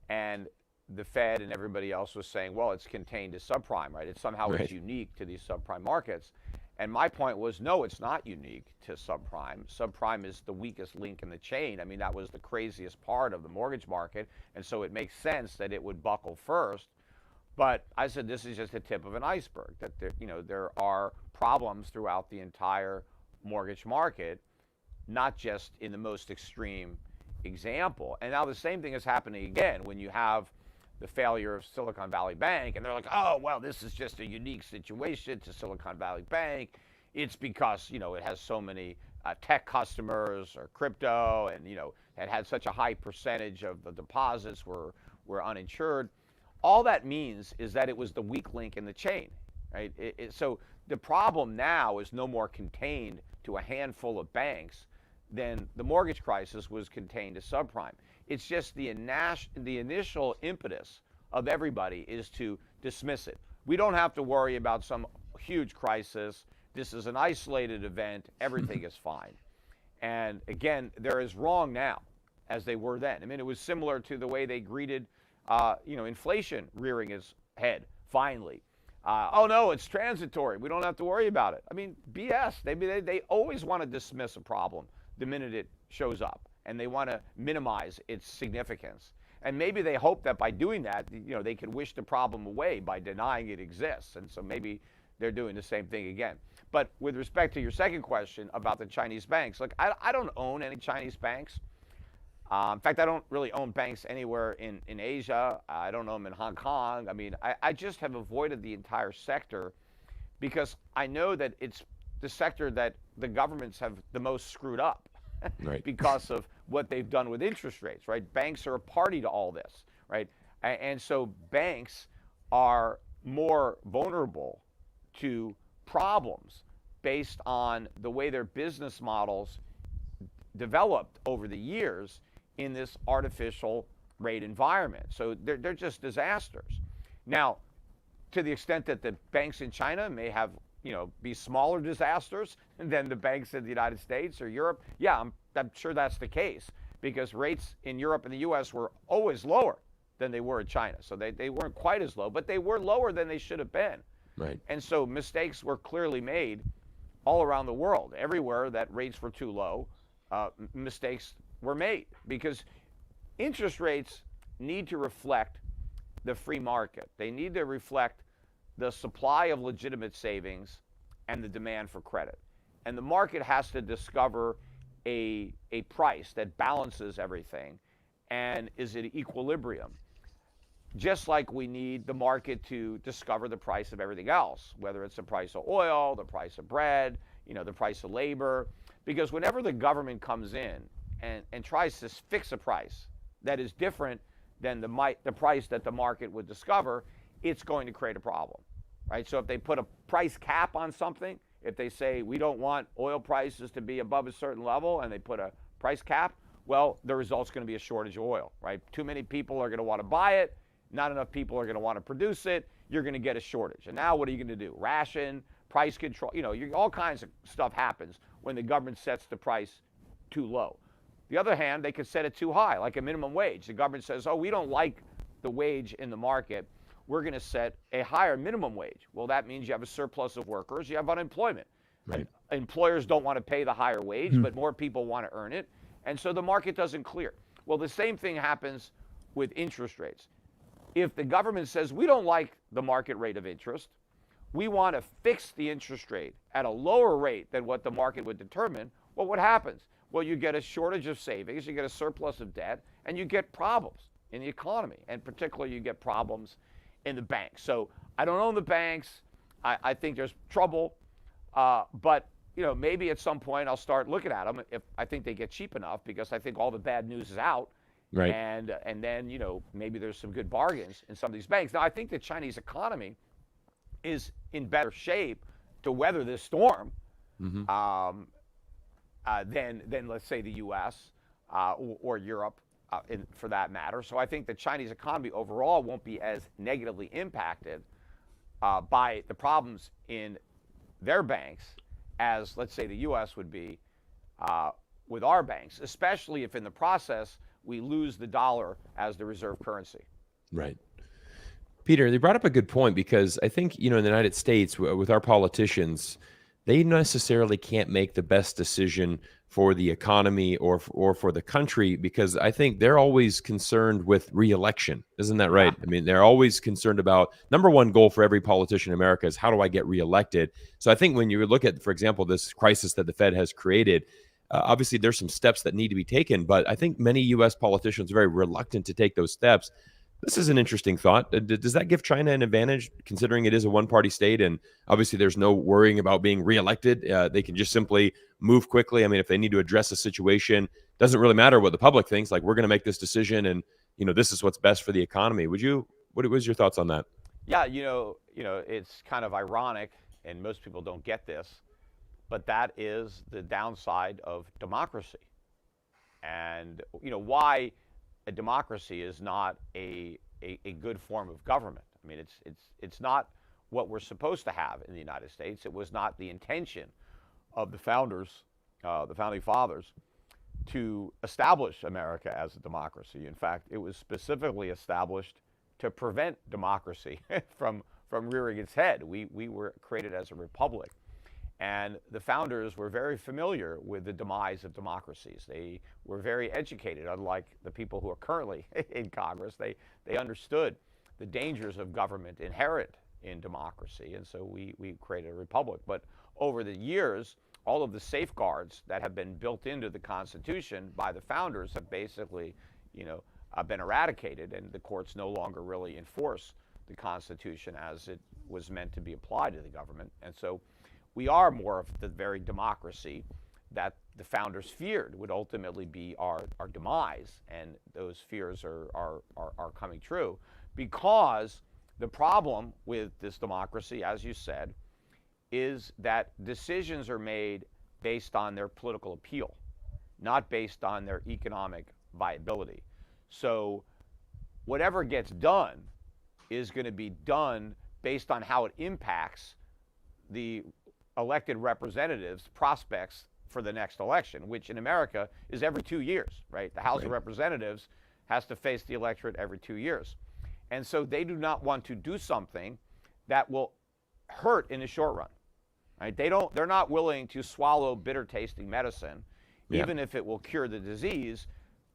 and the Fed and everybody else was saying, well, it's contained to subprime, right? It somehow is unique to these subprime markets. And my point was, no, it's not unique to subprime. Subprime is the weakest link in the chain. I mean, that was the craziest part of the mortgage market, and so it makes sense that it would buckle first. But I said this is just the tip of an iceberg, that there are problems throughout the entire mortgage market, not just in the most extreme example. And now the same thing is happening again when you have the failure of Silicon Valley Bank, and they're like, oh, well, this is just a unique situation to Silicon Valley Bank. It's because, it has so many tech customers or crypto, and, it had such a high percentage of the deposits were uninsured. All that means is that it was the weak link in the chain, right? So the problem now is no more contained to a handful of banks than the mortgage crisis was contained to subprime. It's just the initial impetus of everybody is to dismiss it. We don't have to worry about some huge crisis. This is an isolated event. Everything is fine. And again, they're as wrong now as they were then. I mean, it was similar to the way they greeted, inflation rearing its head, finally. Oh, no, it's transitory. We don't have to worry about it. I mean, BS. They always want to dismiss a problem the minute it shows up, and they want to minimize its significance. And maybe they hope that by doing that, they can wish the problem away by denying it exists. And so maybe they're doing the same thing again. But with respect to your second question about the Chinese banks, look, I don't own any Chinese banks. In fact, I don't really own banks anywhere in Asia. I don't own them in Hong Kong. I mean, I just have avoided the entire sector because I know that it's the sector that the governments have the most screwed up. Right. Because of what they've done with interest rates, right? Banks are a party to all this, right? And so banks are more vulnerable to problems based on the way their business models developed over the years in this artificial rate environment. So they're just disasters. Now, to the extent that the banks in China may have be smaller disasters than the banks in the United States or Europe. Yeah, I'm sure that's the case because rates in Europe and the U.S. were always lower than they were in China. So they weren't quite as low, but they were lower than they should have been. Right. And so mistakes were clearly made all around the world. Everywhere that rates were too low, mistakes were made because interest rates need to reflect the free market. They need to reflect the supply of legitimate savings and the demand for credit. And the market has to discover a price that balances everything and is at equilibrium. Just like we need the market to discover the price of everything else, whether it's the price of oil, the price of bread, the price of labor. Because whenever the government comes in and tries to fix a price that is different than the price that the market would discover, it's going to create a problem, right? So if they put a price cap on something, if they say we don't want oil prices to be above a certain level and they put a price cap, well, the result's going to be a shortage of oil, right? Too many people are going to want to buy it. Not enough people are going to want to produce it. You're going to get a shortage. And now what are you going to do? Ration, price control, all kinds of stuff happens when the government sets the price too low. The other hand, they could set it too high, like a minimum wage. The government says, oh, we don't like the wage in the market. We're going to set a higher minimum wage. Well, that means you have a surplus of workers. You have unemployment. Right. Employers don't want to pay the higher wage, but more people want to earn it. And so the market doesn't clear. Well, the same thing happens with interest rates. If the government says we don't like the market rate of interest, we want to fix the interest rate at a lower rate than what the market would determine, well, what happens? Well, you get a shortage of savings, you get a surplus of debt, and you get problems in the economy. And particularly, you get problems in the banks. So I don't own the banks. I think there's trouble. But maybe at some point I'll start looking at them if I think they get cheap enough, because I think all the bad news is out. Right. And then, maybe there's some good bargains in some of these banks. Now, I think the Chinese economy is in better shape to weather this storm than let's say, the U.S. Or Europe, for that matter. So I think the Chinese economy overall won't be as negatively impacted by the problems in their banks as, let's say, the U.S. would be with our banks, especially if in the process we lose the dollar as the reserve currency. Right. Peter, they brought up a good point, because I think, in the United States, with our politicians, they necessarily can't make the best decision for the economy or for the country, because I think they're always concerned with re-election. Isn't that right? I mean, they're always concerned about, number one goal for every politician in America is, how do I get reelected? So I think when you look at, for example, this crisis that the Fed has created, obviously there's some steps that need to be taken, but I think many U.S. politicians are very reluctant to take those steps. This is an interesting thought. Does that give China an advantage, considering it is a one-party state, and obviously there's no worrying about being reelected? They can just simply move quickly. I mean, if they need to address a situation, doesn't really matter what the public thinks. Like, we're going to make this decision, and this is what's best for the economy. What was your thoughts on that? Yeah, it's kind of ironic, and most people don't get this, but that is the downside of democracy. And why a democracy is not a good form of government. I mean, it's not what we're supposed to have in the United States. It was not the intention of the founders, the founding fathers, to establish America as a democracy. In fact, it was specifically established to prevent democracy from rearing its head. We were created as a republic. And the founders were very familiar with the demise of democracies. They were very educated, unlike the people who are currently in Congress. They understood the dangers of government inherent in democracy, and so we created a republic. But over the years, all of the safeguards that have been built into the Constitution by the founders have basically, been eradicated, and the courts no longer really enforce the Constitution as it was meant to be applied to the government. And so we are more of the very democracy that the founders feared would ultimately be our demise, and those fears are coming true, because the problem with this democracy, as you said, is that decisions are made based on their political appeal, not based on their economic viability. So whatever gets done is going to be done based on how it impacts the elected representatives' prospects for the next election, which in America is every 2 years, right? The House of Representatives has to face the electorate every 2 years. And so they do not want to do something that will hurt in the short run, right? They're not willing to swallow bitter tasting medicine, even if it will cure the disease,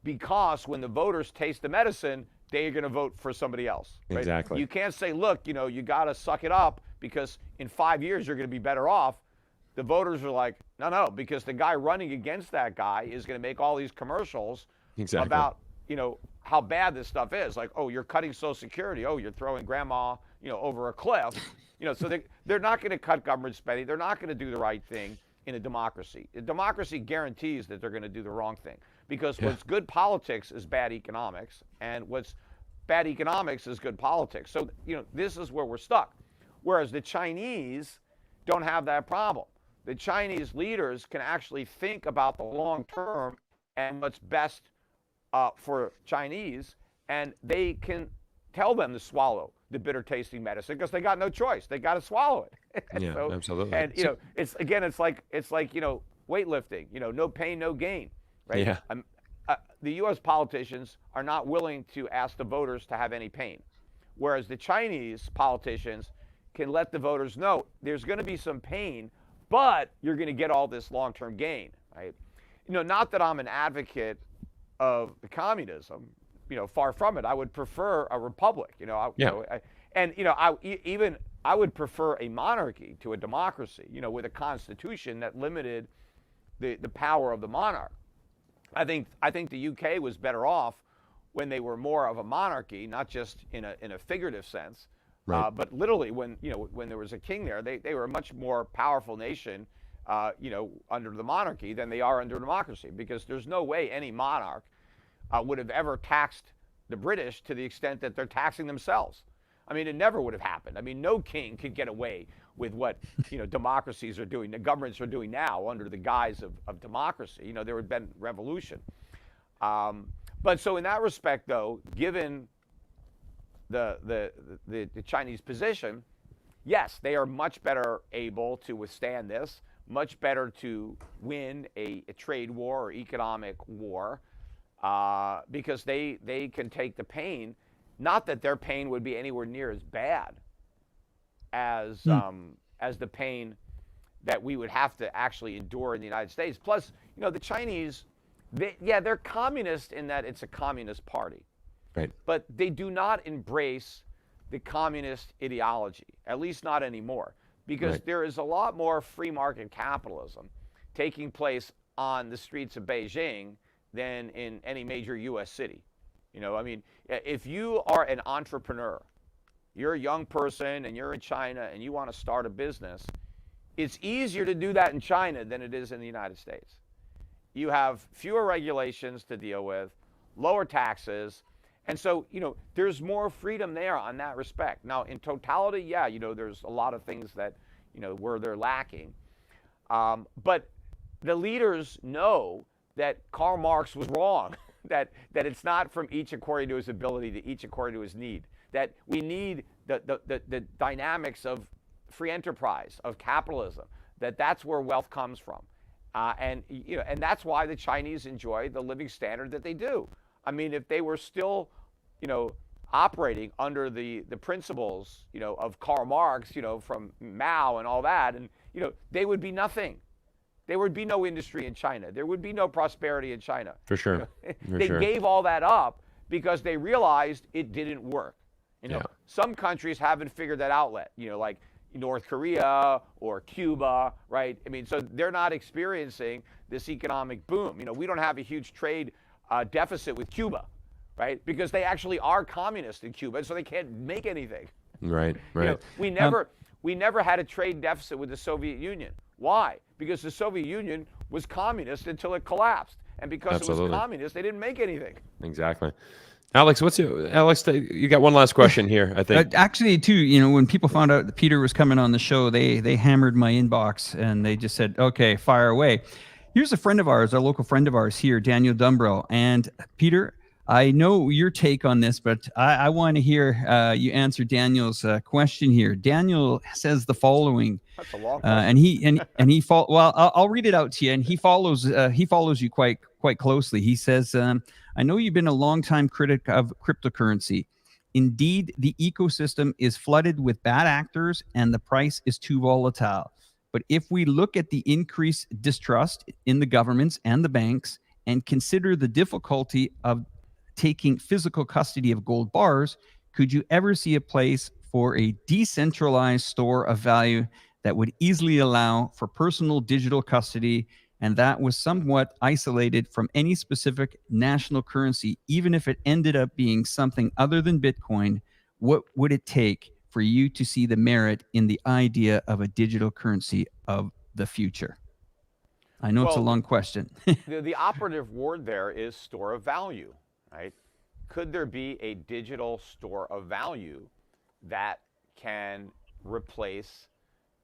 because when the voters taste the medicine, they're going to vote for somebody else. Right? Exactly. You can't say, look, you got to suck it up, because in 5 years you're going to be better off. The voters are like, no, because the guy running against that guy is going to make all these commercials about, how bad this stuff is. Like, oh, you're cutting Social Security. Oh, you're throwing grandma, over a cliff. So they're not going to cut government spending. They're not going to do the right thing in a democracy. A democracy guarantees that they're going to do the wrong thing, because what's good politics is bad economics, and what's bad economics is good politics. So, this is where we're stuck. Whereas the Chinese don't have that problem. the Chinese leaders can actually think about the long term and what's best for Chinese, and they can tell them to swallow the bitter tasting medicine because they got no choice. They got to swallow it. Yeah, so, absolutely. And it's like weightlifting. No pain, no gain, right? Yeah. The U.S. politicians are not willing to ask the voters to have any pain, whereas the Chinese politicians can let the voters know there's going to be some pain, but you're going to get all this long-term gain, right? Not that I'm an advocate of the communism, far from it. I would prefer a republic, I would prefer a monarchy to a democracy, with a constitution that limited the power of the monarch. I think the UK was better off when they were more of a monarchy, not just in a figurative sense, right. But literally when there was a king there, they were a much more powerful nation, under the monarchy than they are under democracy, because there's no way any monarch would have ever taxed the British to the extent that they're taxing themselves. I mean, it never would have happened. I mean, no king could get away with what democracies are doing, the governments are doing now under the guise of democracy. There would have been revolution. But so in that respect, though, given the Chinese position, yes, they are much better able to withstand this, much better to win a trade war or economic war, because they can take the pain. Not that their pain would be anywhere near as bad as the pain that we would have to actually endure in the United States. Plus, the Chinese, they're communist in that it's a communist party. Right. But they do not embrace the communist ideology, at least not anymore, because right. there is a lot more free market capitalism taking place on the streets of Beijing than in any major U.S. city. If you are an entrepreneur, you're a young person and you're in China and you want to start a business, it's easier to do that in China than it is in the United States. You have fewer regulations to deal with, lower taxes, and so, there's more freedom there on that respect. Now, in totality, there's a lot of things that, where they're lacking. But the leaders know that Karl Marx was wrong, that it's not from each according to his ability to each according to his need, that we need the dynamics of free enterprise, of capitalism, that's where wealth comes from. And that's why the Chinese enjoy the living standard that they do. I mean, if they were still, operating under the principles, of Karl Marx, from Mao and all that, and, they would be nothing. There would be no industry in China. There would be no prosperity in China. For sure. They gave all that up because they realized it didn't work. Some countries haven't figured that out yet, like North Korea or Cuba, right? I mean, so they're not experiencing this economic boom. We don't have a huge trade deficit with Cuba, right? Because they actually are communist in Cuba, so they can't make anything. Right. We never had a trade deficit with the Soviet Union. Why? Because the Soviet Union was communist until it collapsed. And because Absolutely. it was communist, they didn't make anything. Exactly. Alex, you got one last question here, I think. Actually, too, when people found out that Peter was coming on the show, they hammered my inbox and they just said, okay, fire away. Here's a friend of ours, a local friend of ours here, Daniel Dumbrell. And Peter, I know your take on this, but I want to hear you answer Daniel's question here. Daniel says the following. That's a long question. I'll read it out to you. And he follows you quite closely. He says, I know you've been a longtime critic of cryptocurrency. Indeed, the ecosystem is flooded with bad actors and the price is too volatile. But if we look at the increased distrust in the governments and the banks and consider the difficulty of taking physical custody of gold bars, could you ever see a place for a decentralized store of value that would easily allow for personal digital custody and that was somewhat isolated from any specific national currency, even if it ended up being something other than Bitcoin? What would it take for you to see the merit in the idea of a digital currency of the future? I know it's a long question. the operative word there is store of value, right? Could there be a digital store of value that can replace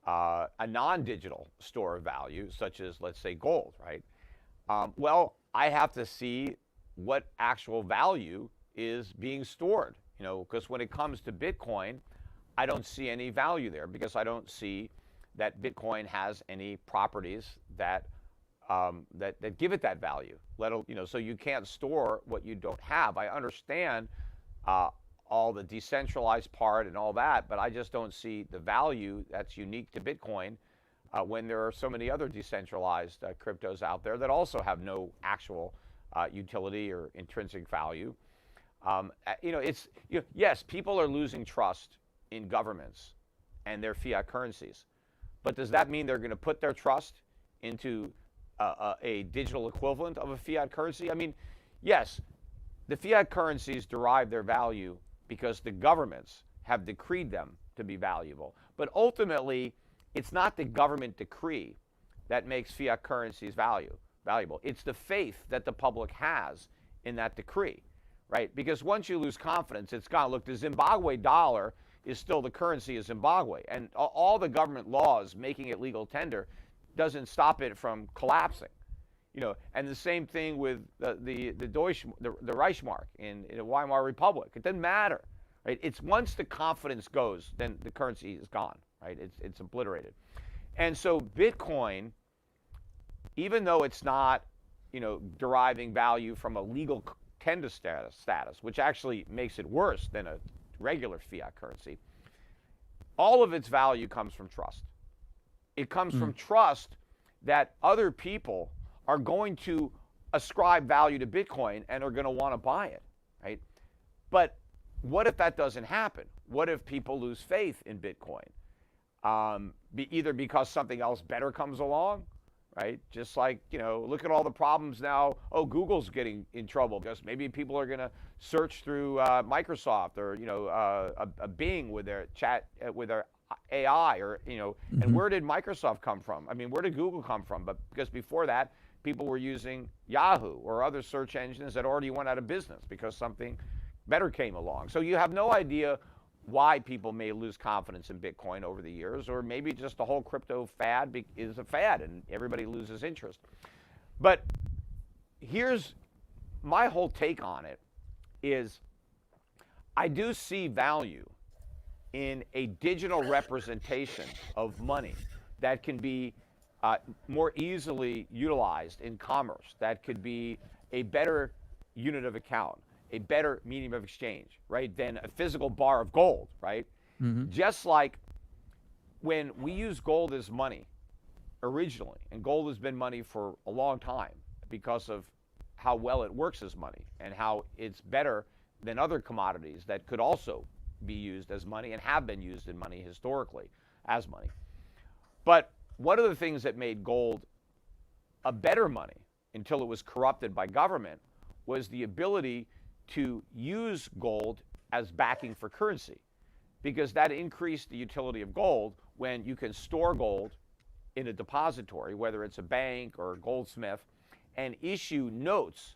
a non-digital store of value, such as, let's say, gold, right? Well, I have to see what actual value is being stored, because when it comes to Bitcoin, I don't see any value there because I don't see that Bitcoin has any properties that that give it that value. So you can't store what you don't have. I understand all the decentralized part and all that, but I just don't see the value that's unique to Bitcoin when there are so many other decentralized cryptos out there that also have no actual utility or intrinsic value. Yes, people are losing trust in governments and their fiat currencies, but does that mean they're going to put their trust into a digital equivalent of a fiat currency? I mean, yes, the fiat currencies derive their value because the governments have decreed them to be valuable. But ultimately, it's not the government decree that makes fiat currencies valuable. It's the faith that the public has in that decree, right? Because once you lose confidence, it's gone. Look, the Zimbabwe dollar is still the currency of Zimbabwe, and all the government laws making it legal tender doesn't stop it from collapsing. And the same thing with the Reichsmark in the Weimar Republic. It doesn't matter, right? It's once the confidence goes, then the currency is gone, right? It's obliterated. And so Bitcoin, even though it's not, deriving value from a legal tender status, which actually makes it worse than a regular fiat currency, all of its value comes from trust. It comes from trust that other people are going to ascribe value to Bitcoin and are going to want to buy it, right? But what if that doesn't happen? What if people lose faith in Bitcoin? Either because something else better comes along, right? Just like, look at all the problems now. Oh, Google's getting in trouble because maybe people are going to search through Microsoft or, a Bing with their chat, with their AI or, and where did Microsoft come from? I mean, where did Google come from? But because before that, people were using Yahoo or other search engines that already went out of business because something better came along. So you have no idea why people may lose confidence in Bitcoin over the years, or maybe just the whole crypto fad is a fad and everybody loses interest. But here's my whole take on it is I do see value in a digital representation of money that can be more easily utilized in commerce, that could be a better unit of account, a better medium of exchange, right, than a physical bar of gold, right? Just like when we use gold as money originally, and gold has been money for a long time because of how well it works as money and how it's better than other commodities that could also be used as money and have been used in money historically as money. But one of the things that made gold a better money until it was corrupted by government was the ability to use gold as backing for currency, because that increased the utility of gold when you can store gold in a depository, whether it's a bank or a goldsmith, and issue notes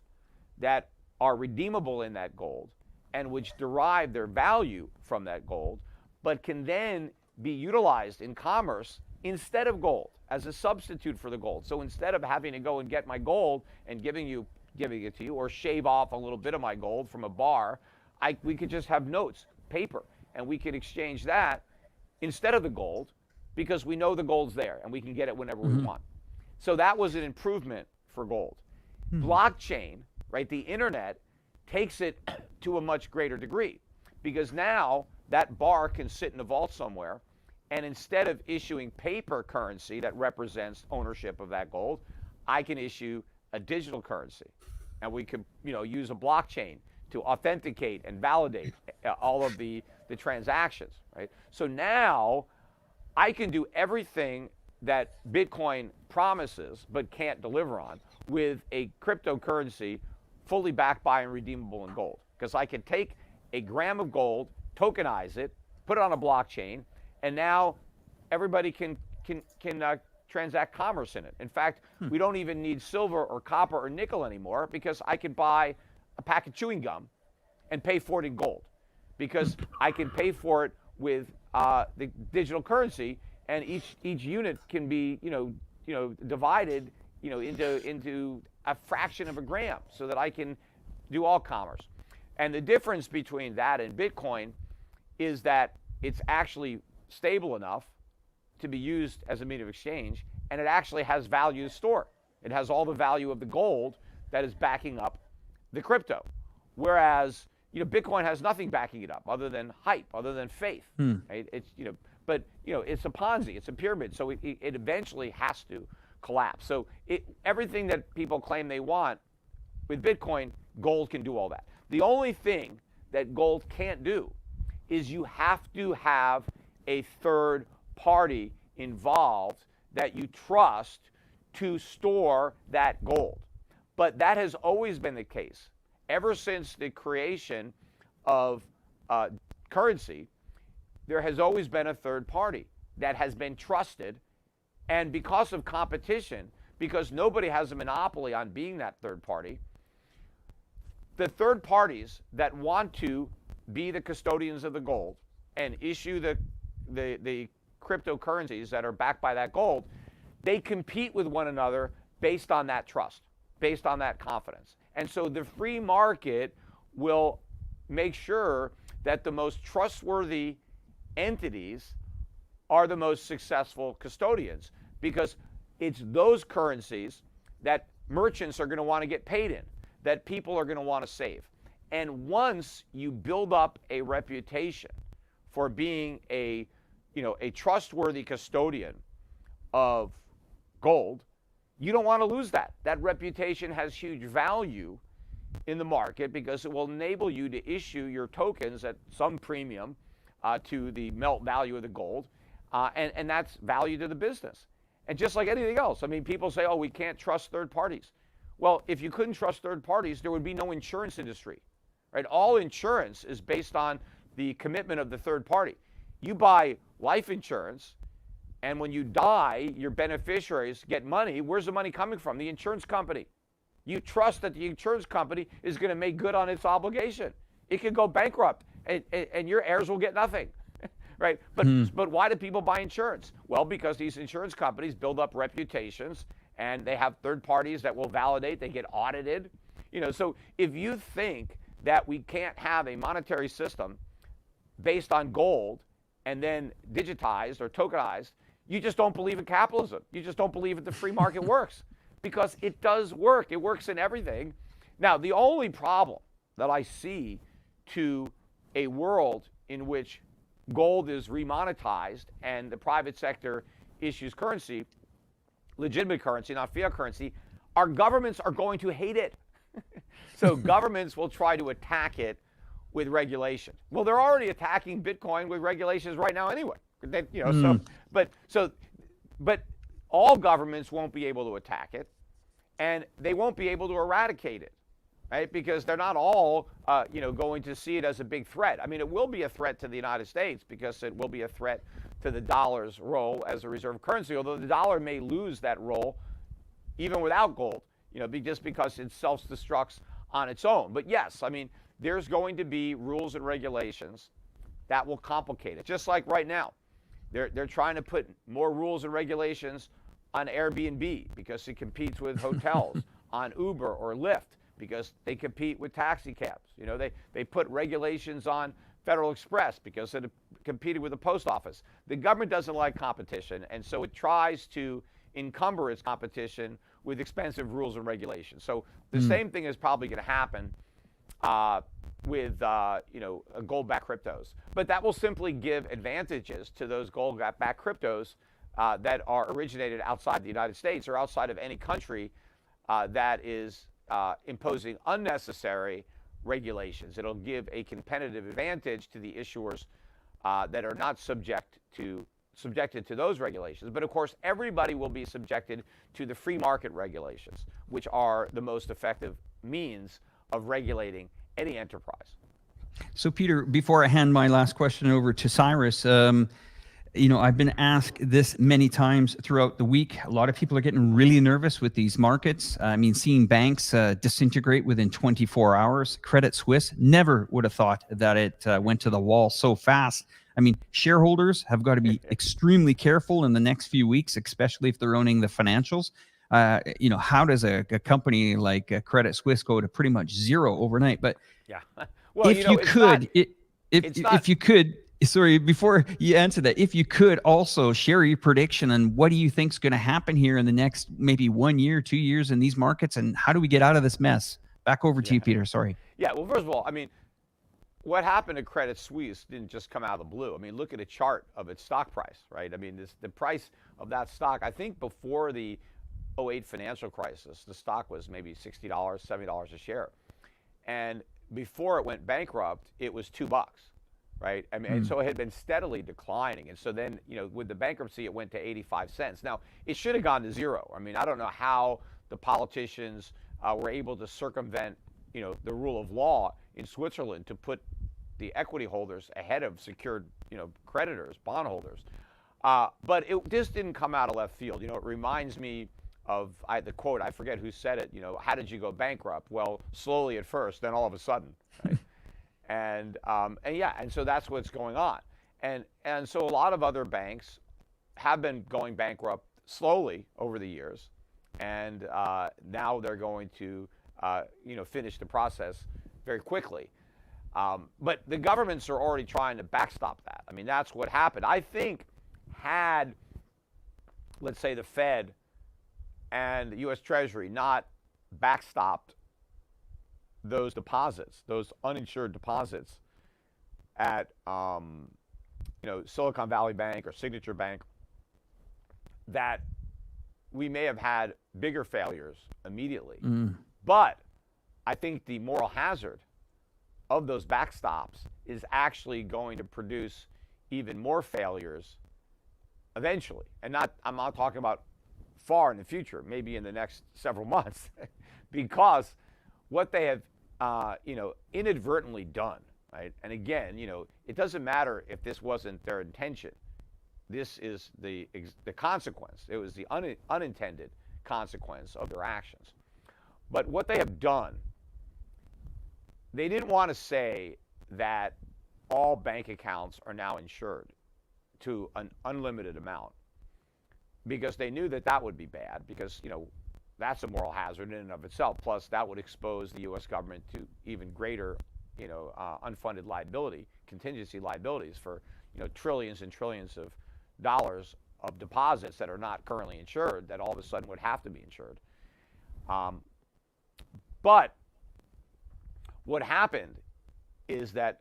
that are redeemable in that gold and which derive their value from that gold, but can then be utilized in commerce instead of gold as a substitute for the gold. So instead of having to go and get my gold and giving it to you, or shave off a little bit of my gold from a bar, we could just have notes, paper, and we could exchange that instead of the gold because we know the gold's there and we can get it whenever we want. So that was an improvement for gold. Blockchain, right, the internet, takes it to a much greater degree because now that bar can sit in a vault somewhere, and instead of issuing paper currency that represents ownership of that gold, I can issue a digital currency, and we could, use a blockchain to authenticate and validate all of the transactions, right? So now I can do everything that Bitcoin promises but can't deliver on with a cryptocurrency fully backed by and redeemable in gold, because I can take a gram of gold, tokenize it, put it on a blockchain, and now everybody can transact commerce in it. In fact, we don't even need silver or copper or nickel anymore, because I can buy a pack of chewing gum and pay for it in gold, because I can pay for it with the digital currency, and each unit can be divided into a fraction of a gram, so that I can do all commerce. And the difference between that and Bitcoin is that it's actually stable enough to be used as a medium of exchange, and it actually has value to store. It has all the value of the gold that is backing up the crypto. Whereas, Bitcoin has nothing backing it up other than hype, other than faith. Right? It's, but it's a Ponzi, it's a pyramid, so it eventually has to collapse. So everything that people claim they want, with Bitcoin, gold can do all that. The only thing that gold can't do is you have to have a third party involved that you trust to store that gold. But that has always been the case. Ever since the creation of currency, there has always been a third party that has been trusted. And because of competition, because nobody has a monopoly on being that third party, the third parties that want to be the custodians of the gold and issue the cryptocurrencies that are backed by that gold, they compete with one another based on that trust, based on that confidence. And so the free market will make sure that the most trustworthy entities are the most successful custodians, because it's those currencies that merchants are going to want to get paid in, that people are going to want to save. And once you build up a reputation for being a trustworthy custodian of gold, you don't want to lose that. That reputation has huge value in the market because it will enable you to issue your tokens at some premium to the melt value of the gold, and that's value to the business. And just like anything else, I mean, people say, oh, we can't trust third parties. Well, if you couldn't trust third parties, there would be no insurance industry, right? All insurance is based on the commitment of the third party. You buy life insurance, and when you die, your beneficiaries get money. Where's the money coming from? The insurance company. You trust that the insurance company is going to make good on its obligation. It could go bankrupt, and your heirs will get nothing, right? But why do people buy insurance? Well, because these insurance companies build up reputations, and they have third parties that will validate. They get audited. So if you think that we can't have a monetary system based on gold and then digitized or tokenized, you just don't believe in capitalism. You just don't believe that the free market works, because it does work. It works in everything. Now, the only problem that I see to a world in which gold is remonetized and the private sector issues currency, legitimate currency, not fiat currency, our governments are going to hate it. So governments will try to attack it with regulation. Well, they're already attacking Bitcoin with regulations right now anyway. But all governments won't be able to attack it, and they won't be able to eradicate it, right? Because they're not all, going to see it as a big threat. I mean, it will be a threat to the United States because it will be a threat to the dollar's role as a reserve currency, although the dollar may lose that role even without gold, just because it self-destructs on its own. But yes, I mean, there's going to be rules and regulations that will complicate it, just like right now. They're trying to put more rules and regulations on Airbnb because it competes with hotels, on Uber or Lyft because they compete with taxi cabs. They put regulations on Federal Express because it competed with the post office. The government doesn't like competition, and so it tries to encumber its competition with expensive rules and regulations. So the same thing is probably going to happen with gold-backed cryptos. But that will simply give advantages to those gold-backed cryptos that are originated outside the United States or outside of any country that is imposing unnecessary regulations. It'll give a competitive advantage to the issuers that are not subjected to those regulations. But of course, everybody will be subjected to the free market regulations, which are the most effective means of regulating any enterprise. So, Peter, before I hand my last question over to Cyrus, I've been asked this many times throughout the week. A lot of people are getting really nervous with these markets. I mean, seeing banks disintegrate within 24 hours. Credit Suisse, never would have thought that it went to the wall so fast. I mean, shareholders have got to be extremely careful in the next few weeks, especially if they're owning the financials. How does a company like Credit Suisse go to pretty much zero overnight? But yeah, well, if you could, sorry, before you answer that, if you could also share your prediction on what do you think is going to happen here in the next maybe 1 year, 2 years in these markets, and how do we get out of this mess? Back over to you, Peter. Sorry. Yeah, well, first of all, I mean, what happened to Credit Suisse didn't just come out of the blue. I mean, look at a chart of its stock price, right? I mean, the price of that stock, I think before the 2008 financial crisis, the stock was maybe $60, $70 a share. And before it went bankrupt, it was $2, right? I mean, and so it had been steadily declining. And so then, with the bankruptcy, it went to 85 cents. Now, it should have gone to zero. I mean, I don't know how the politicians were able to circumvent, the rule of law in Switzerland to put the equity holders ahead of secured, creditors, bondholders. But it just didn't come out of left field. It reminds me of the quote, I forget who said it, how did you go bankrupt? Well, slowly at first, then all of a sudden, right? and so that's what's going on. And so a lot of other banks have been going bankrupt slowly over the years. And now they're going to, finish the process very quickly. But the governments are already trying to backstop that. I mean, that's what happened. I think had, let's say, the Fed and the U.S. Treasury not backstopped those deposits, those uninsured deposits at, Silicon Valley Bank or Signature Bank, that we may have had bigger failures immediately. But I think the moral hazard of those backstops is actually going to produce even more failures eventually. And I'm not talking about far in the future, maybe in the next several months, because what they have, inadvertently done, right? And again, it doesn't matter if this wasn't their intention. This is the consequence. It was the unintended consequence of their actions. But what they have done, they didn't want to say that all bank accounts are now insured to an unlimited amount, because they knew that would be bad, because, that's a moral hazard in and of itself. Plus, that would expose the U.S. government to even greater, unfunded liability, contingency liabilities for, trillions and trillions of dollars of deposits that are not currently insured, that all of a sudden would have to be insured. But what happened is that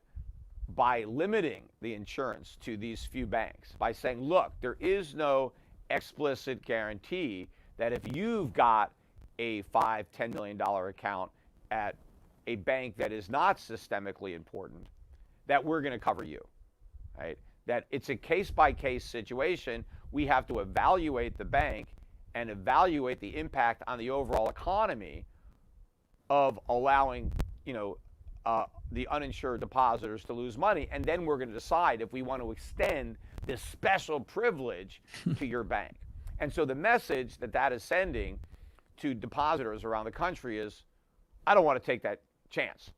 by limiting the insurance to these few banks, by saying, look, there is no explicit guarantee that if you've got a $5-10 million account at a bank that is not systemically important, that we're going to cover you, right? That it's a case-by-case situation. We have to evaluate the bank and evaluate the impact on the overall economy of allowing, the uninsured depositors to lose money. And then we're going to decide if we want to extend this special privilege to your bank. And so the message that is sending to depositors around the country is, I don't want to take that chance.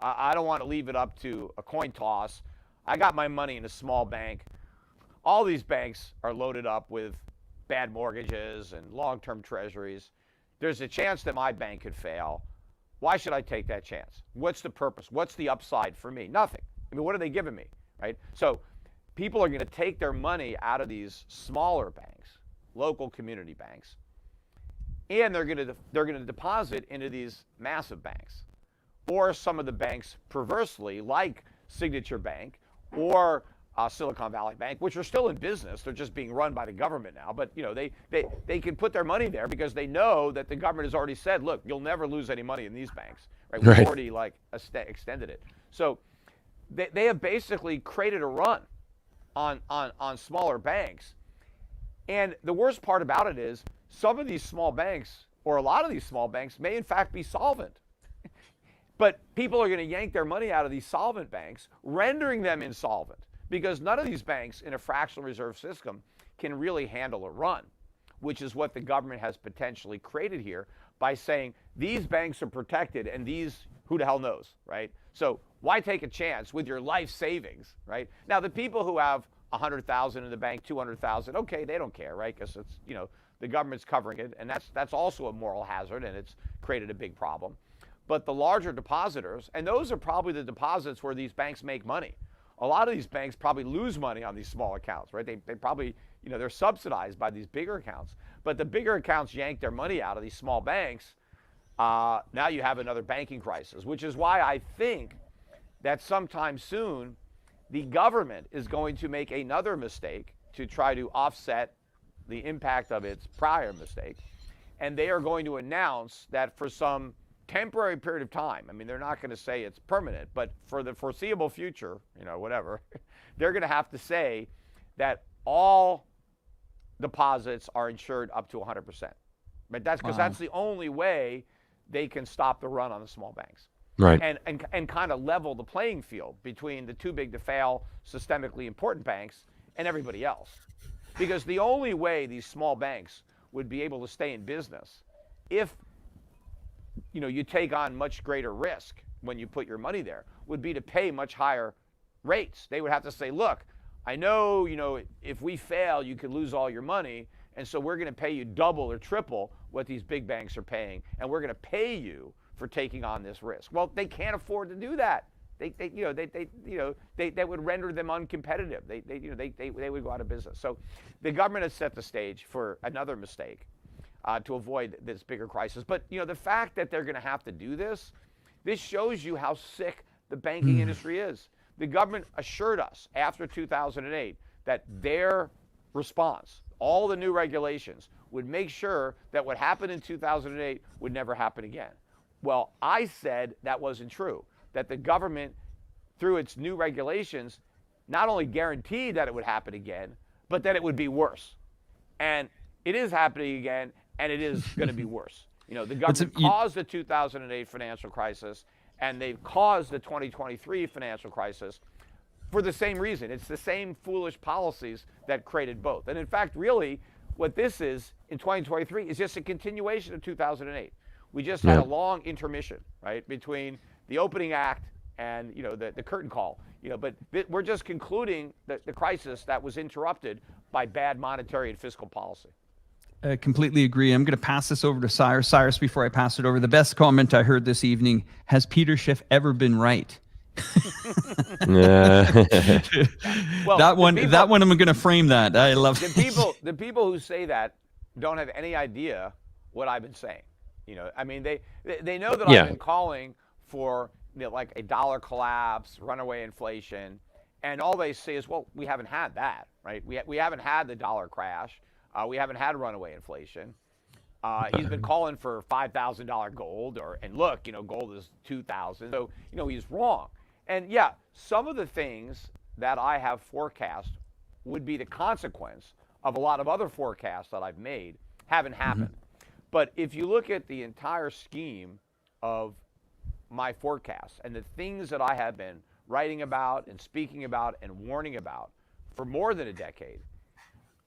I don't want to leave it up to a coin toss. I got my money in a small bank. All these banks are loaded up with bad mortgages and long-term treasuries. There's a chance that my bank could fail. Why should I take that chance? What's the purpose? What's the upside for me? Nothing. I mean, what are they giving me, right? So people are going to take their money out of these smaller banks, local community banks, and they're going to deposit into these massive banks, or some of the banks perversely, like Signature Bank or Silicon Valley Bank, which are still in business. They're just being run by the government now. But they can put their money there because they know that the government has already said, look, you'll never lose any money in these banks. Right? We've already extended it. So they have basically created a run on smaller banks. And the worst part about it is some of these small banks, or a lot of these small banks, may in fact be solvent. But people are going to yank their money out of these solvent banks, rendering them insolvent, because none of these banks in a fractional reserve system can really handle a run. which is what the government has potentially created here by saying these banks are protected and these, who the hell knows, right? So why take a chance with your life savings, right? Now, the people who have 100,000 in the bank, 200,000, okay, they don't care, right? Because it's, you know, the government's covering it, and that's also a moral hazard, and it's created a big problem. But the larger depositors, and those are probably the deposits where these banks make money. A lot of these banks probably lose money on these small accounts, right? They probably, you know, they're subsidized by these bigger accounts. But the bigger accounts yank their money out of these small banks. Now you have another banking crisis, which is why I think that sometime soon the government is going to make another mistake to try to offset the impact of its prior mistake. And they are going to announce that for some temporary period of time, I mean, they're not going to say it's permanent, but for the foreseeable future, you know, whatever, they're going to have to say that all deposits are insured up to 100%. But that's because that's the only way they can stop the run on the small banks. Right. And kind of level the playing field between the too big to fail systemically important banks and everybody else. Because the only way these small banks would be able to stay in business if, you know, you take on much greater risk when you put your money there would be to pay much higher rates. They would have to say, look, I know, you know, if we fail, you could lose all your money, and so we're going to pay you double or triple what these big banks are paying, and we're going to pay you for taking on this risk. Well, they can't afford to do that. They would render them uncompetitive. They would go out of business. So the government has set the stage for another mistake to avoid this bigger crisis. But, you know, the fact that they're going to have to do this shows you how sick the banking industry is. The government assured us after 2008 that their response, all the new regulations, would make sure that what happened in 2008 would never happen again. Well, I said that wasn't true, that the government, through its new regulations, not only guaranteed that it would happen again, but that it would be worse. And it is happening again, and it is going to be worse. You know, the government caused the 2008 financial crisis, and they've caused the 2023 financial crisis for the same reason. It's the same foolish policies that created both. And in fact, really, what this is in 2023 is just a continuation of 2008. We just had a long intermission, right, between the opening act and, you know, the curtain call. You know, but we're just concluding the crisis that was interrupted by bad monetary and fiscal policy. I completely agree. I'm going to pass this over to Cyrus. Cyrus, before I pass it over, the best comment I heard this evening: has Peter Schiff ever been right? Well, that one I'm going to frame that. I love the people who say that don't have any idea what I've been saying. You know, I mean, they know that I've been calling for, you know, like a dollar collapse, runaway inflation, and all they say is, well, we haven't had that, right? We haven't had the dollar crash. We haven't had runaway inflation. He's been calling for $5,000 gold, and look, you know, gold is $2,000. So, you know, he's wrong. And yeah, some of the things that I have forecast would be the consequence of a lot of other forecasts that I've made haven't happened. But if you look at the entire scheme of my forecasts and the things that I have been writing about and speaking about and warning about for more than a decade,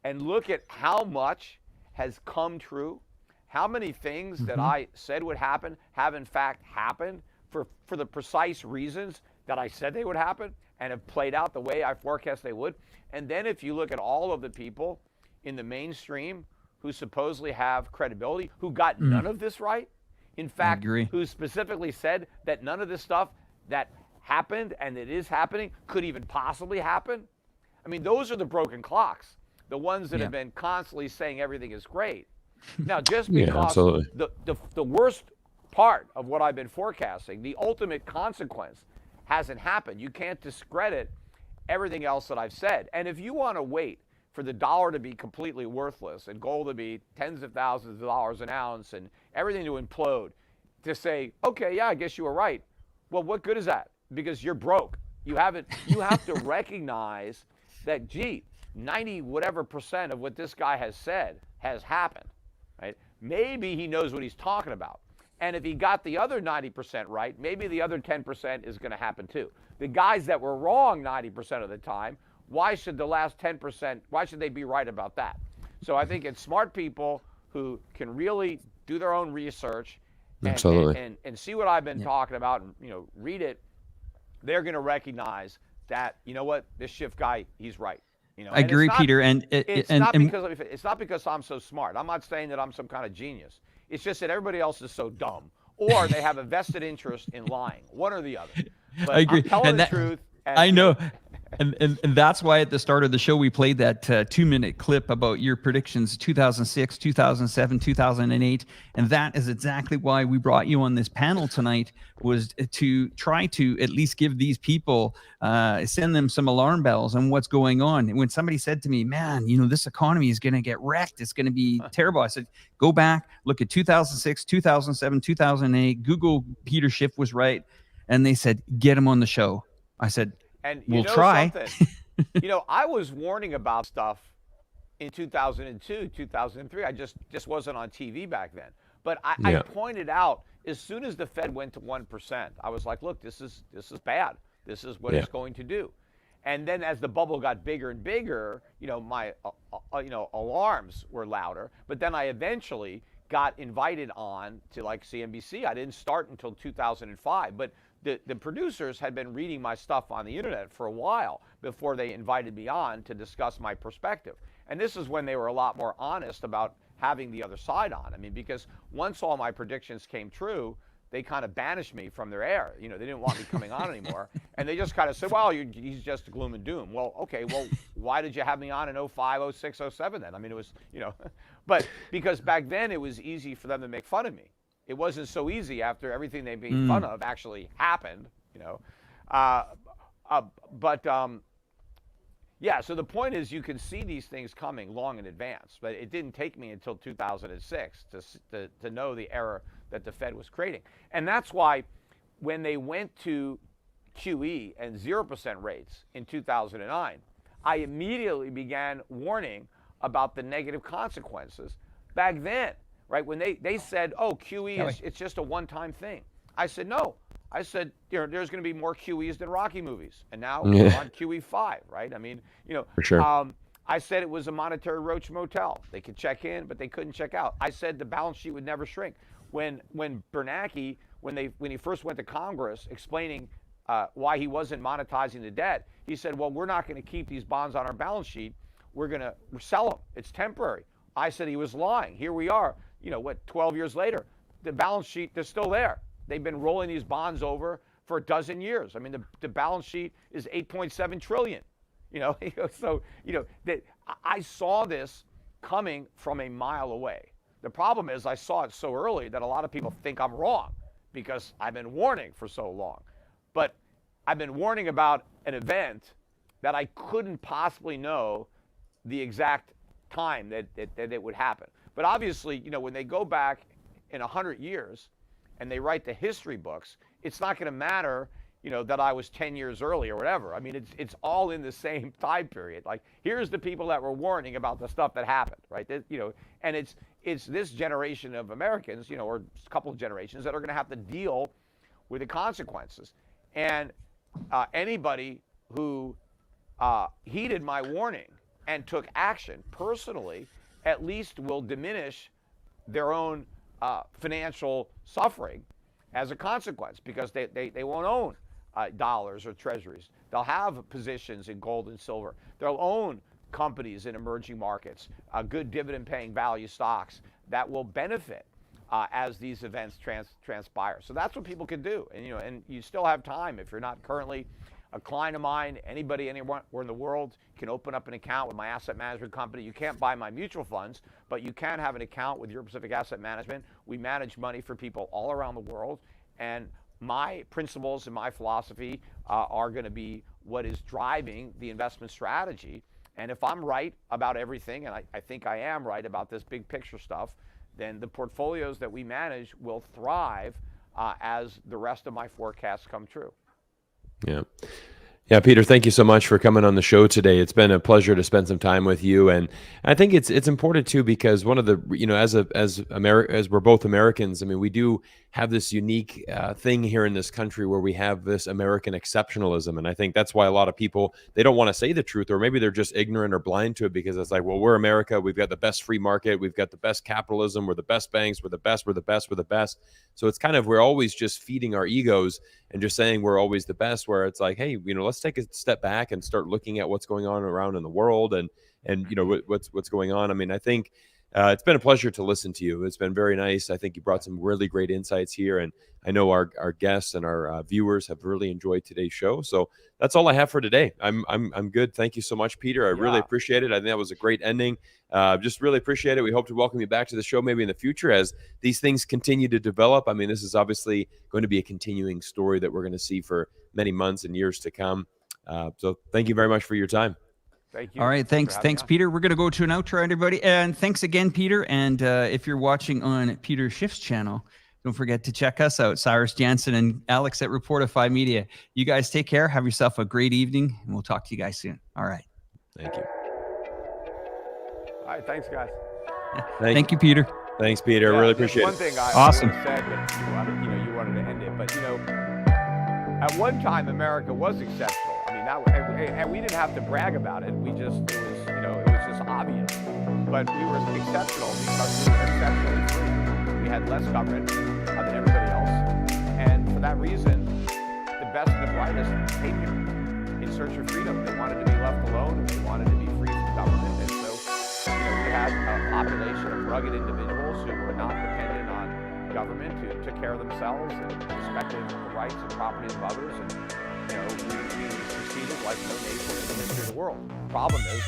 and look at how much has come true, how many things that I said would happen have in fact happened for the precise reasons that I said they would happen and have played out the way I forecast they would. And then if you look at all of the people in the mainstream who supposedly have credibility, who got none of this right, in fact, who specifically said that none of this stuff that happened and that is happening could even possibly happen. I mean, those are the broken clocks, the ones that have been constantly saying everything is great. Now, just because the worst part of what I've been forecasting, the ultimate consequence, hasn't happened, you can't discredit everything else that I've said. And if you want to wait for the dollar to be completely worthless and gold to be tens of thousands of dollars an ounce and everything to implode, to say, okay, yeah, I guess you were right. Well, what good is that? Because you're broke. You have to recognize that, gee, 90 whatever percent of what this guy has said has happened, right? Maybe he knows what he's talking about. And if he got the other 90% right, maybe the other 10% is going to happen too. The guys that were wrong 90% of the time, why should the last 10%, why should they be right about that? So I think it's smart people who can really do their own research and see what I've been talking about and, read it. They're going to recognize that, you know what, this Schiff guy, he's right. I agree, Peter. And it's not because I'm so smart. I'm not saying that I'm some kind of genius. It's just that everybody else is so dumb, or they have a vested interest in lying, one or the other. But I agree. I'm telling the truth. I know. And that's why at the start of the show, we played that 2-minute clip about your predictions, 2006, 2007, 2008. And that is exactly why we brought you on this panel tonight, was to try to at least give these people, send them some alarm bells on what's going on. And when somebody said to me, man, this economy is going to get wrecked, it's going to be terrible, I said, go back, look at 2006, 2007, 2008, Google Peter Schiff was right. And they said, get him on the show. I said, and we'll try. I was warning about stuff in 2002, 2003. I just wasn't on TV back then. But I pointed out, as soon as the Fed went to 1%, I was like, look, this is bad. This is what it's going to do. And then as the bubble got bigger and bigger, my alarms were louder. But then I eventually got invited on to like CNBC. I didn't start until 2005, but the producers had been reading my stuff on the internet for a while before they invited me on to discuss my perspective. And this is when they were a lot more honest about having the other side on. I mean, because once all my predictions came true, they kind of banished me from their air. They didn't want me coming on anymore. And they just kind of said, well, he's just gloom and doom. Well, okay, why did you have me on in 05, 06, 07 then? I mean, it was, but because back then it was easy for them to make fun of me. It wasn't so easy after everything they made fun of actually happened, so the point is you can see these things coming long in advance, but it didn't take me until 2006 to know the error that the Fed was creating. And that's why when they went to QE and 0% rates in 2009, I immediately began warning about the negative consequences back then. Right, when they said, oh, QE it's just a one-time thing. I said, no. I said, there's going to be more QEs than Rocky movies. And now we're on QE 5, right? I mean, For sure. I said it was a monetary roach motel. They could check in, but they couldn't check out. I said the balance sheet would never shrink. When Bernanke, when he first went to Congress explaining why he wasn't monetizing the debt, he said, well, we're not going to keep these bonds on our balance sheet. We're going to sell them. It's temporary. I said he was lying. Here we are. 12 years later, the balance sheet, they're still there. They've been rolling these bonds over for a dozen years. I mean, the balance sheet is 8.7 trillion. So, that I saw this coming from a mile away. The problem is I saw it so early that a lot of people think I'm wrong because I've been warning for so long. But I've been warning about an event that I couldn't possibly know the exact time that it would happen. But obviously, when they go back in 100 years and they write the history books, it's not going to matter, that I was 10 years early or whatever. I mean, it's all in the same time period. Like, here's the people that were warning about the stuff that happened, right? And it's this generation of Americans, or a couple of generations that are going to have to deal with the consequences. And anybody who heeded my warning and took action personally, at least will diminish their own financial suffering as a consequence, because they won't own dollars or treasuries. They'll have positions in gold and silver. They'll own companies in emerging markets, good dividend-paying value stocks that will benefit as these events transpire. So that's what people can do. And you still have time if you're not currently a client of mine. Anybody anywhere in the world can open up an account with my asset management company. You can't buy my mutual funds, but you can have an account with Euro Pacific Asset Management. We manage money for people all around the world, and my principles and my philosophy are going to be what is driving the investment strategy. And if I'm right about everything, and I think I am right about this big picture stuff, then the portfolios that we manage will thrive as the rest of my forecasts come true. Yeah. Yeah, Peter, thank you so much for coming on the show today. It's been a pleasure to spend some time with you, and I think it's important too because one of the as we're both Americans, I mean, we do have this unique thing here in this country where we have this American exceptionalism, and I think that's why a lot of people they don't want to say the truth, or maybe they're just ignorant or blind to it because it's like, well, we're America, we've got the best free market, we've got the best capitalism, we're the best banks, we're the best, we're the best, we're the best. So it's kind of we're always just feeding our egos and just saying we're always the best, where it's like, hey, let's take a step back and start looking at what's going on around in the world and what's going on. I mean, I think it's been a pleasure to listen to you. It's been very nice. I think you brought some really great insights here, and I know our guests and our viewers have really enjoyed today's show. So that's all I have for today. I'm good. Thank you so much, Peter. I really appreciate it. I think that was a great ending. Just really appreciate it. We hope to welcome you back to the show maybe in the future as these things continue to develop. I mean, this is obviously going to be a continuing story that we're going to see for many months and years to come. So thank you very much for your time. Thank you. All right, thanks, Peter. We're going to go to an outro, everybody, and thanks again, Peter. And if you're watching on Peter Schiff's channel, don't forget to check us out, Cyrus Janssen and Alex at Reporterfy Media. You guys take care. Have yourself a great evening, and we'll talk to you guys soon. All right. Thank you. All right, thanks, guys. Thank you, Peter. Thanks, Peter. Really appreciate it. One thing I awesome. said, but you wanted to end it, but at one time America was exceptional. I mean, and we didn't have to brag about it. It was just obvious. But we were exceptional because we were exceptionally free. We had less government than everybody else, and for that reason, the best and the brightest came here in search of freedom. They wanted to be left alone. They wanted to be free from government, and so we had a population of rugged individuals who were not dependent on government, who took care of themselves and respected the rights and property of others, and we succeeded like no nation in the history of the world. The problem is